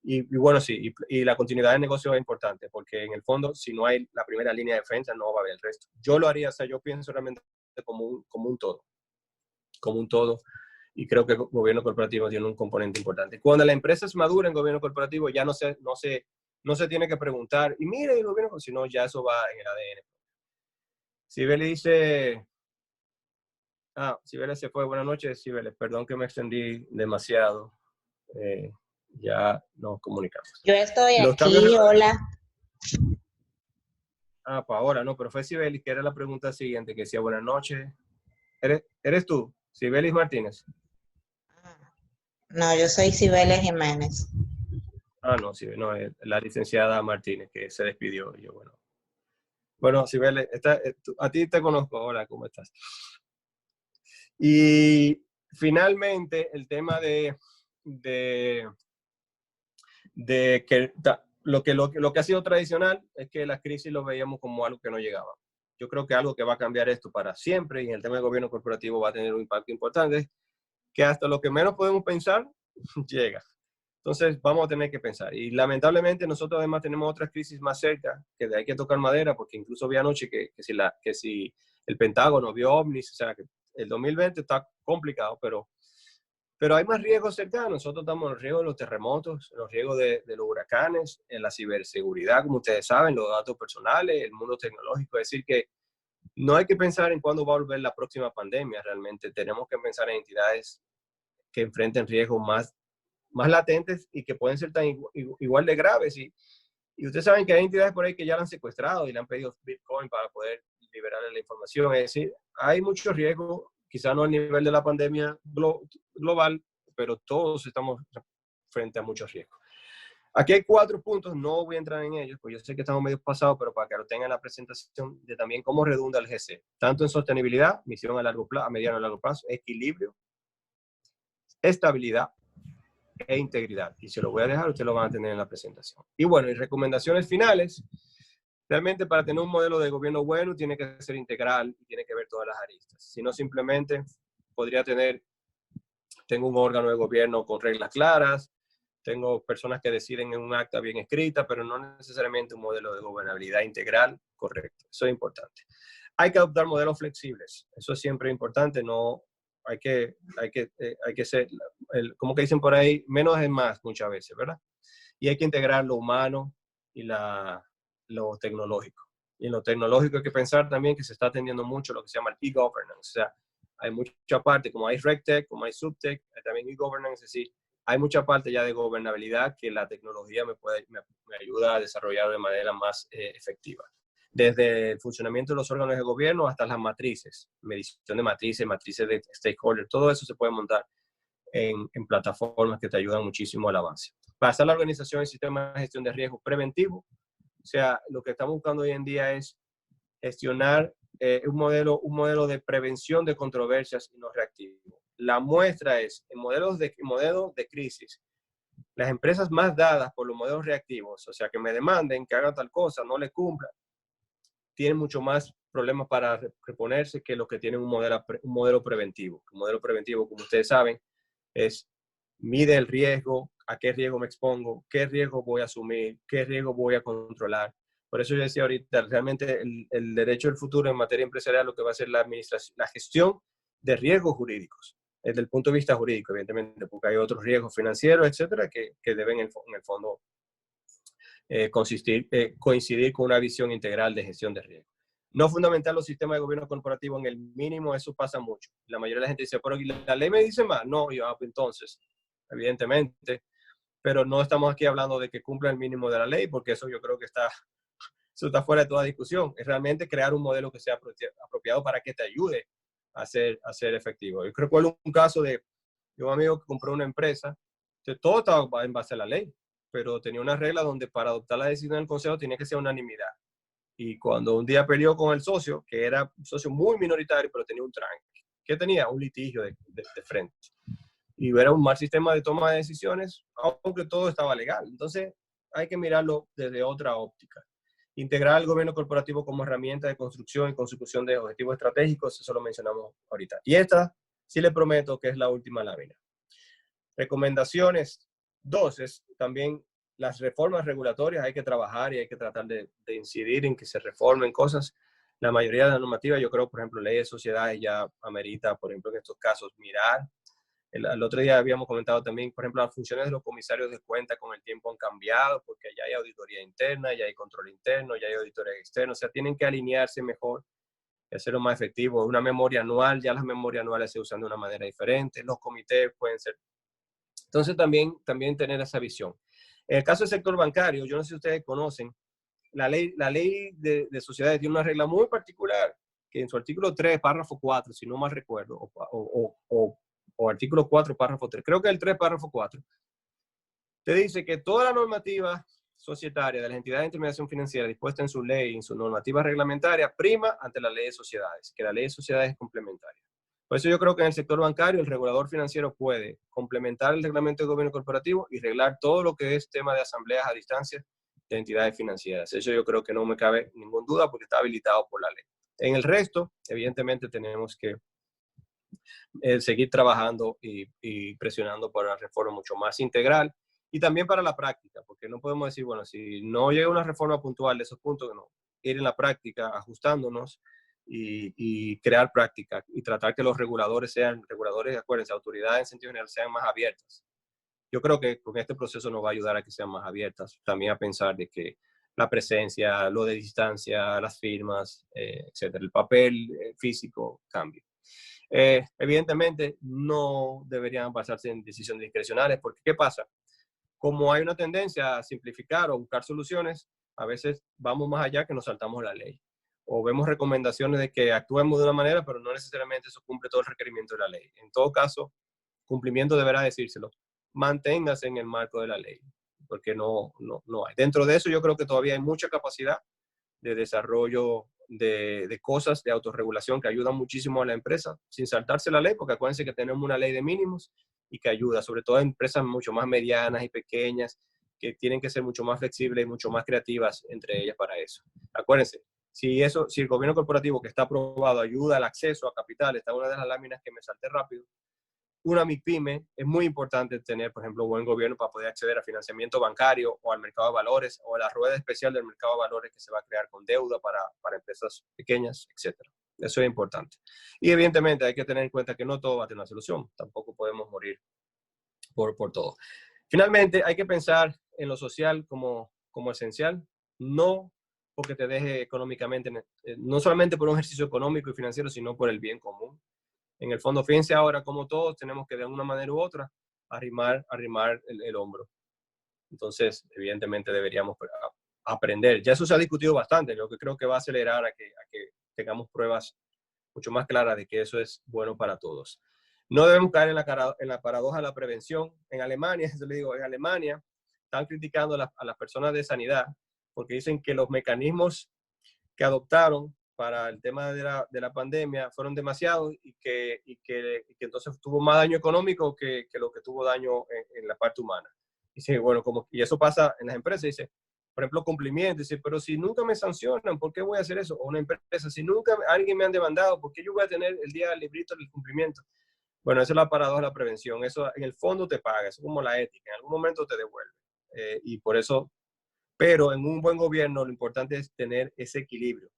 Y bueno, sí, y la continuidad del negocio es importante, porque en el fondo, si no hay la primera línea de defensa, no va a haber el resto. Yo lo haría, o sea, yo pienso realmente como un todo, y creo que el gobierno corporativo tiene un componente importante. Cuando la empresa es madura en gobierno corporativo, ya no se tiene que preguntar, y mire el gobierno, sino ya eso va en el ADN. Sibeli dice... Sibeli se fue. Buenas noches, Sibeli. Perdón que me extendí demasiado. Ya nos comunicamos. Yo estoy aquí, hola. Ahora no, pero fue Sibeli, que era la pregunta siguiente, que decía buenas noches. ¿Eres tú, Sibelis Martínez? No, yo soy Cibeles Jiménez. No, no, la licenciada Martínez, que se despidió. Y yo, bueno, Sibelis, a ti te conozco. Hola, ¿cómo estás? Y finalmente, el tema de que lo que ha sido tradicional es que la crisis lo veíamos como algo que no llegaba. Yo creo que algo que va a cambiar esto para siempre, y en el tema del gobierno corporativo va a tener un impacto importante, que hasta lo que menos podemos pensar llega. Entonces vamos a tener que pensar. Y lamentablemente nosotros además tenemos otras crisis más cerca, que hay que tocar madera, porque incluso vi anoche que si el Pentágono vio ovnis, o sea, que el 2020 está complicado, pero hay más riesgos cercanos. Nosotros estamos en los riesgos de los terremotos, en los riesgos de los huracanes, en la ciberseguridad, como ustedes saben, los datos personales, el mundo tecnológico. Es decir, que no hay que pensar en cuándo va a volver la próxima pandemia. Realmente tenemos que pensar en entidades que enfrenten riesgos más latentes y que pueden ser tan igual de graves. Y ustedes saben que hay entidades por ahí que ya la han secuestrado y le han pedido Bitcoin para poder liberarle la información. Es decir, hay mucho riesgo, quizá no al nivel de la pandemia global, pero todos estamos frente a muchos riesgos. Aquí hay 4 puntos, no voy a entrar en ellos, pues yo sé que estamos medio pasados, pero para que lo tengan en la presentación de también cómo redunda el GC, tanto en sostenibilidad, misión a largo plazo, a mediano y largo plazo, equilibrio, estabilidad e integridad. Y se lo voy a dejar, ustedes lo van a tener en la presentación. Y bueno, y recomendaciones finales. Realmente para tener un modelo de gobierno bueno tiene que ser integral y tiene que ver todas las aristas. Si no, simplemente podría tengo un órgano de gobierno con reglas claras, tengo personas que deciden en un acta bien escrita, pero no necesariamente un modelo de gobernabilidad integral correcto. Eso es importante. Hay que adoptar modelos flexibles. Eso es siempre importante. No hay que ser, como que dicen por ahí, menos es más muchas veces, ¿verdad? Y hay que integrar lo humano y lo tecnológico. Y en lo tecnológico hay que pensar también que se está atendiendo mucho lo que se llama el e-governance. O sea, hay mucha parte, como hay RegTech, como hay SubTech, hay también e-governance, es decir, hay mucha parte ya de gobernabilidad que la tecnología me ayuda a desarrollar de manera más efectiva. Desde el funcionamiento de los órganos de gobierno hasta las matrices, medición de matrices de stakeholders, todo eso se puede montar en plataformas que te ayudan muchísimo al avance. Pasar la organización en sistemas de gestión de riesgo preventivo. O sea, lo que estamos buscando hoy en día es gestionar un modelo de prevención de controversias y no reactivo. La muestra es, en modelos de crisis, las empresas más dadas por los modelos reactivos, o sea, que me demanden que hagan tal cosa, no le cumplan, tienen mucho más problemas para reponerse que los que tienen un modelo preventivo. Un modelo preventivo, como ustedes saben, mide el riesgo, a qué riesgo me expongo, qué riesgo voy a asumir, qué riesgo voy a controlar. Por eso yo decía ahorita, realmente el derecho del futuro en materia empresarial lo que va a ser la gestión de riesgos jurídicos, desde el punto de vista jurídico, evidentemente, porque hay otros riesgos financieros, etcétera, que deben en el fondo coincidir con una visión integral de gestión de riesgo. No fundamentar los sistemas de gobierno corporativo en el mínimo, eso pasa mucho. La mayoría de la gente dice, pero la ley me dice más. No, entonces, evidentemente, pero no estamos aquí hablando de que cumpla el mínimo de la ley, porque eso yo creo que eso está fuera de toda discusión. Es realmente crear un modelo que sea apropiado para que te ayude a ser efectivo. Yo recuerdo un caso de un amigo que compró una empresa, todo estaba en base a la ley, pero tenía una regla donde para adoptar la decisión del consejo tenía que ser unanimidad. Y cuando un día peleó con el socio, que era un socio muy minoritario, pero tenía un tranque, que tenía un litigio de frente. Y era un mal sistema de toma de decisiones, aunque todo estaba legal. Entonces, hay que mirarlo desde otra óptica. Integrar el gobierno corporativo como herramienta de construcción y consecución de objetivos estratégicos, eso lo mencionamos ahorita. Y esta, sí le prometo que es la última lámina. Recomendaciones 2 es también las reformas regulatorias. Hay que trabajar y hay que tratar de incidir en que se reformen cosas. La mayoría de las normativas, yo creo, por ejemplo, ley de sociedades ya amerita, por ejemplo, en estos casos, mirar. El otro día habíamos comentado también, por ejemplo, las funciones de los comisarios de cuenta con el tiempo han cambiado, porque ya hay auditoría interna, ya hay control interno, ya hay auditoría externa. O sea, tienen que alinearse mejor y hacerlo más efectivo. Una memoria anual, ya las memorias anuales se usan de una manera diferente. Los comités pueden ser. Entonces, también tener esa visión. En el caso del sector bancario, yo no sé si ustedes conocen, la ley de sociedades tiene una regla muy particular, que en su artículo 3, párrafo 4, si no mal recuerdo, o artículo 4, párrafo 3, creo que el 3, párrafo 4, te dice que toda la normativa societaria de las entidades de intermediación financiera dispuesta en su ley, en su normativa reglamentaria, prima ante la ley de sociedades, que la ley de sociedades es complementaria. Por eso yo creo que en el sector bancario el regulador financiero puede complementar el reglamento de gobierno corporativo y reglar todo lo que es tema de asambleas a distancia de entidades financieras. Eso yo creo que no me cabe ninguna duda porque está habilitado por la ley. En el resto, evidentemente, tenemos que seguir trabajando y presionando por una reforma mucho más integral y también para la práctica, porque no podemos decir, bueno, si no llega una reforma puntual de esos puntos, no, ir en la práctica ajustándonos y crear práctica y tratar que los reguladores sean, acuérdense, autoridades en sentido general sean más abiertas. Yo creo que con este proceso nos va a ayudar a que sean más abiertas, también a pensar de que la presencia, lo de distancia, las firmas, etcétera, el papel físico cambie. Evidentemente no deberían basarse en decisiones discrecionales, porque ¿qué pasa? Como hay una tendencia a simplificar o buscar soluciones, a veces vamos más allá que nos saltamos la ley. O vemos recomendaciones de que actuemos de una manera, pero no necesariamente eso cumple todo el requerimiento de la ley. En todo caso, cumplimiento deberá decírselo. Manténgase en el marco de la ley, porque no hay. Dentro de eso yo creo que todavía hay mucha capacidad de desarrollo de cosas de autorregulación que ayudan muchísimo a la empresa, sin saltarse la ley, porque acuérdense que tenemos una ley de mínimos y que ayuda, sobre todo a empresas mucho más medianas y pequeñas, que tienen que ser mucho más flexibles y mucho más creativas entre ellas para eso. Acuérdense, si el gobierno corporativo que está aprobado ayuda al acceso a capital, esta es una de las láminas que me salté rápido, una MIPYME, es muy importante tener, por ejemplo, buen gobierno para poder acceder a financiamiento bancario o al mercado de valores o a la rueda especial del mercado de valores que se va a crear con deuda para empresas pequeñas, etc. Eso es importante. Y evidentemente hay que tener en cuenta que no todo va a tener una solución. Tampoco podemos morir por todo. Finalmente, hay que pensar en lo social como esencial, no porque te deje económicamente, no solamente por un ejercicio económico y financiero, sino por el bien común. En el fondo, fíjense ahora cómo todos tenemos que de una manera u otra arrimar el hombro. Entonces, evidentemente deberíamos aprender. Ya eso se ha discutido bastante, lo que creo que va a acelerar a que tengamos pruebas mucho más claras de que eso es bueno para todos. No debemos caer en la paradoja de la prevención. En Alemania, yo le digo, en Alemania están criticando a las personas de sanidad porque dicen que los mecanismos que adoptaron para el tema de la pandemia fueron demasiados y que entonces tuvo más daño económico que lo que tuvo daño en la parte humana. Dice, bueno, y eso pasa en las empresas, dice, por ejemplo, cumplimiento, dice, pero si nunca me sancionan, ¿por qué voy a hacer eso? O una empresa, si nunca alguien me han demandado, ¿por qué yo voy a tener el día del librito del cumplimiento? Bueno, esa es la paradoja de la prevención. Eso en el fondo te paga, eso es como la ética, en algún momento te devuelve. Y por eso, pero en un buen gobierno lo importante es tener ese equilibrio.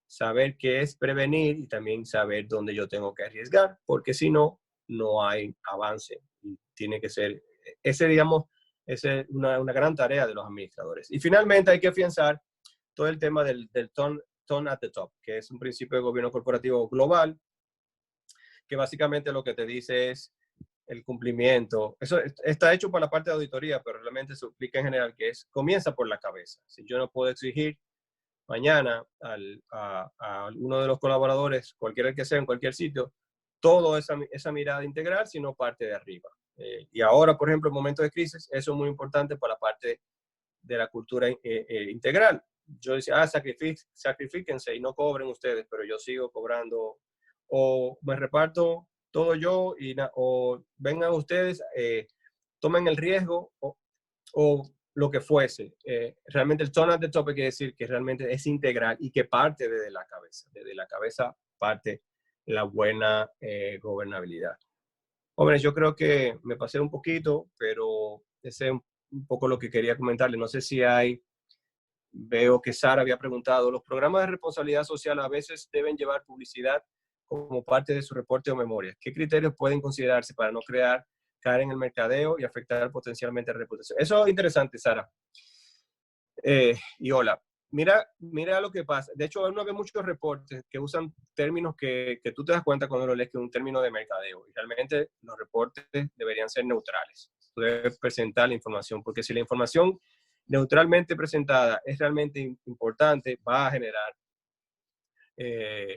Saber qué es prevenir y también saber dónde yo tengo que arriesgar, porque si no, no hay avance. Y tiene que ser, digamos, esa es una gran tarea de los administradores. Y finalmente hay que afianzar todo el tema del tone at the top, que es un principio de gobierno corporativo global, que básicamente lo que te dice es el cumplimiento. Eso está hecho para la parte de auditoría, pero realmente se aplica en general, que comienza por la cabeza. Si yo no puedo exigir mañana a uno de los colaboradores, cualquiera que sea, en cualquier sitio, toda esa mirada integral, sino parte de arriba. Y ahora, por ejemplo, en momentos de crisis, eso es muy importante para la parte de la cultura integral. Yo decía, sacrifíquense y no cobren ustedes, pero yo sigo cobrando, o me reparto todo yo, o vengan ustedes, tomen el riesgo, o lo que fuese. Realmente el tone at the top quiere decir que realmente es integral y que parte desde la cabeza. Desde la cabeza parte la buena gobernabilidad. Jóvenes, yo creo que me pasé un poquito, pero ese es un poco lo que quería comentarles. No sé si veo que Sara había preguntado, los programas de responsabilidad social a veces deben llevar publicidad como parte de su reporte o memoria. ¿Qué criterios pueden considerarse para no caer en el mercadeo y afectar potencialmente la reputación? Eso es interesante, Sara. Y hola. Mira lo que pasa. De hecho, uno ve muchos reportes que usan términos que tú te das cuenta cuando lo lees que es un término de mercadeo. Y realmente los reportes deberían ser neutrales. Tú debes presentar la información, porque si la información neutralmente presentada es realmente importante, va a generar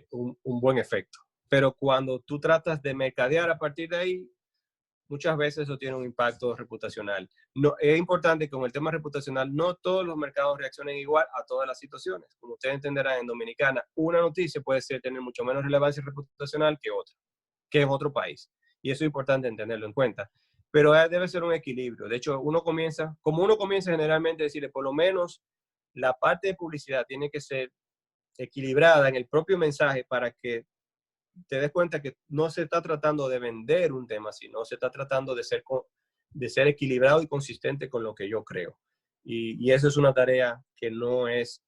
un buen efecto. Pero cuando tú tratas de mercadear a partir de ahí, muchas veces eso tiene un impacto reputacional. No, es importante que con el tema reputacional no todos los mercados reaccionen igual a todas las situaciones. Como ustedes entenderán, en Dominicana, una noticia puede tener mucho menos relevancia reputacional que otra. que en otro país. Y eso es importante entenderlo en cuenta. Pero debe ser un equilibrio. De hecho, uno comienza generalmente a decirle, por lo menos la parte de publicidad tiene que ser equilibrada en el propio mensaje para que te des cuenta que no se está tratando de vender un tema, sino se está tratando de ser equilibrado y consistente con lo que yo creo. Y eso es una tarea que no es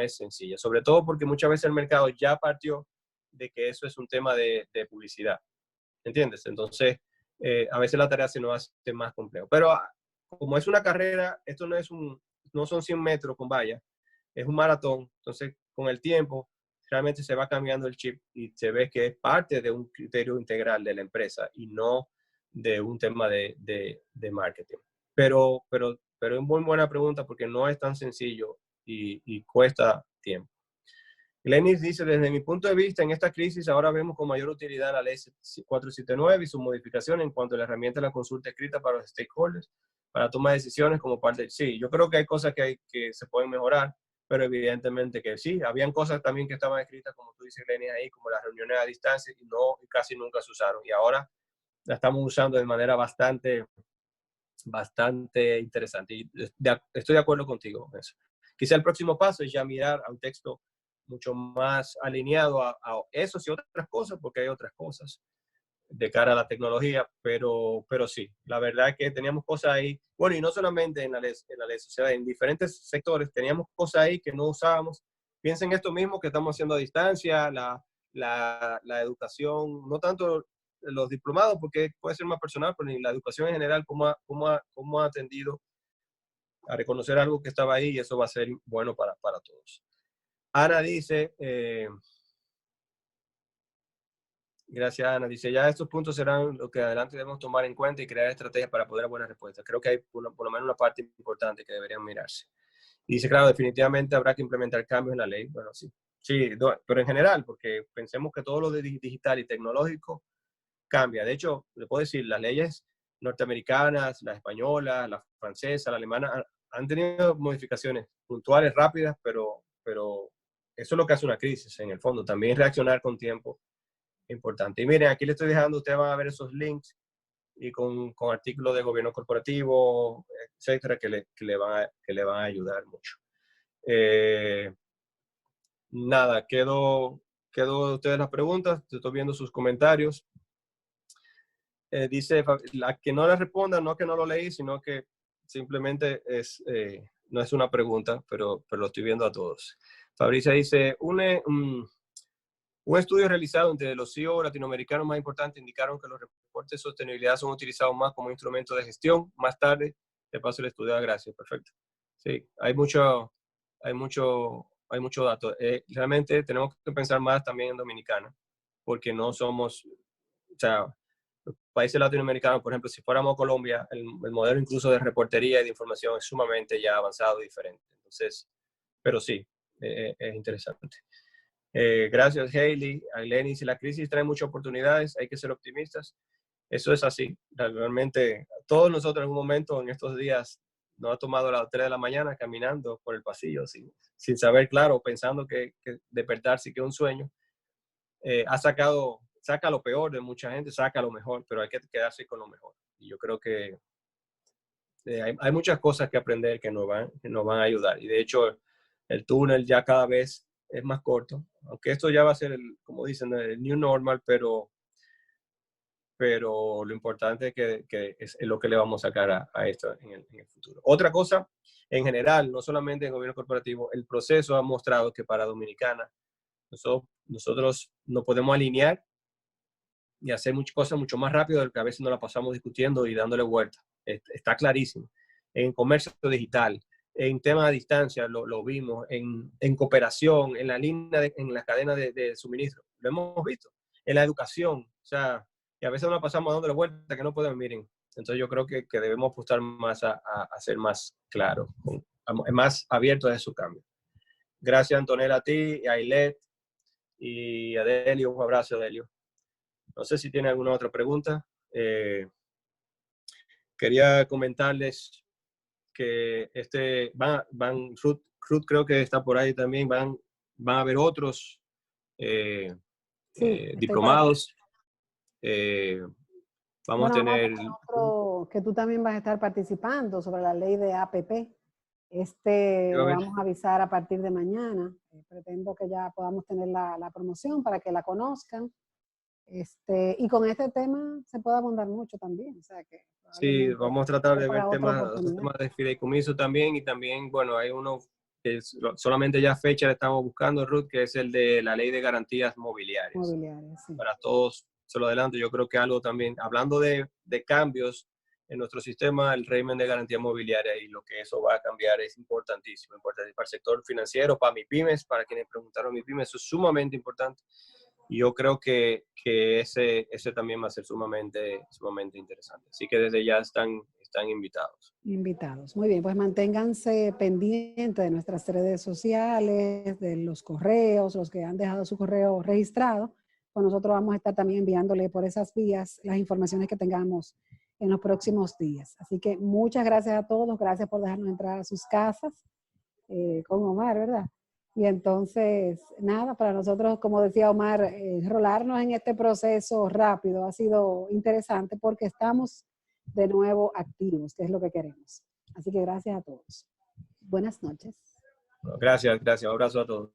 sencilla, sobre todo porque muchas veces el mercado ya partió de que eso es un tema de publicidad, ¿entiendes? Entonces, a veces la tarea se nos hace más complejo. Pero como es una carrera, esto no son 100 metros con vallas, es un maratón, entonces con el tiempo realmente se va cambiando el chip y se ve que es parte de un criterio integral de la empresa y no de un tema de marketing. Pero es muy buena pregunta porque no es tan sencillo y cuesta tiempo. Lenis dice, desde mi punto de vista, en esta crisis ahora vemos con mayor utilidad la ley 479 y su modificación en cuanto a la herramienta de la consulta escrita para los stakeholders, para tomar decisiones como parte. Sí, yo creo que hay cosas que se pueden mejorar, pero evidentemente que sí. Habían cosas también que estaban escritas, como tú dices, Lenis, ahí, como las reuniones a distancia, y casi nunca se usaron. Y ahora la estamos usando de manera bastante interesante. Y estoy de acuerdo contigo en eso. Quizá el próximo paso es ya mirar a un texto mucho más alineado a eso y otras cosas, porque hay otras cosas de cara a la tecnología, pero sí, la verdad es que teníamos cosas ahí, bueno, y no solamente en la ley social, en diferentes sectores teníamos cosas ahí que no usábamos. Piensen esto mismo que estamos haciendo a distancia, la educación, no tanto los diplomados, porque puede ser más personal, pero en la educación en general, cómo ha atendido a reconocer algo que estaba ahí, y eso va a ser bueno para todos. Ana dice, gracias Ana, dice, ya estos puntos serán lo que adelante debemos tomar en cuenta y crear estrategias para poder dar buenas respuestas. Creo que hay por lo menos una parte importante que deberían mirarse. Y dice, claro, definitivamente habrá que implementar cambios en la ley. Bueno, sí, pero en general, porque pensemos que todo lo de digital y tecnológico cambia. De hecho, le puedo decir, las leyes norteamericanas, las españolas, las francesas, las alemanas, han tenido modificaciones puntuales, rápidas, pero eso es lo que hace una crisis, en el fondo. También reaccionar con tiempo es importante. Y miren, aquí le estoy dejando, ustedes van a ver esos links y con artículos de gobierno corporativo, etcétera, que le van a ayudar mucho. Nada, quedo ustedes las preguntas, estoy viendo sus comentarios. Dice, la que no le responda, no que no lo leí, sino que simplemente no es una pregunta, pero lo estoy viendo a todos. Fabricia dice, un estudio realizado entre los CEO latinoamericanos más importantes indicaron que los reportes de sostenibilidad son utilizados más como instrumento de gestión. Más tarde, te paso el estudio. Gracias, perfecto. Sí, hay mucho dato. Realmente tenemos que pensar más también en Dominicana, porque no somos, o sea, los países latinoamericanos, por ejemplo, si fuéramos a Colombia, el modelo incluso de reportería y de información es sumamente ya avanzado y diferente. Entonces, pero sí, es interesante. Gracias, Hailey. Lenis, la crisis trae muchas oportunidades, hay que ser optimistas. Eso es así. Realmente, todos nosotros en un momento, en estos días, nos ha tomado a las 3 de la mañana caminando por el pasillo, sin saber, claro, pensando que despertarse, que es un sueño. Saca lo peor de mucha gente, saca lo mejor, pero hay que quedarse con lo mejor. Y yo creo que hay muchas cosas que aprender que nos van a ayudar. Y de hecho, el túnel ya cada vez es más corto, aunque esto ya va a ser, como dicen, el new normal, pero lo importante es que es lo que le vamos a sacar a esto en el futuro. Otra cosa, en general, no solamente en gobierno corporativo, el proceso ha mostrado que para Dominicana nosotros nos podemos alinear y hacer muchas cosas mucho más rápido de lo que a veces nos la pasamos discutiendo y dándole vuelta. Está clarísimo. En comercio digital, en temas de distancia, lo vimos, en cooperación, en la línea, en la cadena de suministro. Lo hemos visto. En la educación, o sea, y a veces nos la pasamos dándole vuelta que no podemos, miren. Entonces yo creo que debemos apostar más a ser más claros, más abiertos a esos cambios. Gracias, Antonella, a ti, a Ailet y a Delio. Un abrazo, Delio. No sé si tiene alguna otra pregunta. Quería comentarles que Ruth creo que está por ahí también. Van a haber otros diplomados. Vamos a tener... que tú también vas a estar participando sobre la ley de APP. Lo vamos a avisar a partir de mañana. Pretendo que ya podamos tener la promoción para que la conozcan. Y con este tema se puede abundar mucho también. O sea que sí, vamos a tratar de ver temas de fideicomiso también. Y también, bueno, hay uno que solamente ya fecha le estamos buscando, Ruth, que es el de la ley de garantías mobiliarias. Sí. Para todos, se lo adelanto, yo creo que algo también, hablando de cambios en nuestro sistema, el régimen de garantía mobiliaria y lo que eso va a cambiar es importantísimo, para el sector financiero, para MIPYMES, para quienes preguntaron MIPYMES, eso es sumamente importante. Y yo creo que ese también va a ser sumamente interesante. Así que desde ya están invitados. Invitados. Muy bien, pues manténganse pendientes de nuestras redes sociales, de los correos, los que han dejado su correo registrado. Pues nosotros vamos a estar también enviándole por esas vías las informaciones que tengamos en los próximos días. Así que muchas gracias a todos, gracias por dejarnos entrar a sus casas con Omar, ¿verdad? Y entonces, nada, para nosotros, como decía Omar, rolarnos en este proceso rápido ha sido interesante porque estamos de nuevo activos, que es lo que queremos. Así que gracias a todos. Buenas noches. Gracias. Un abrazo a todos.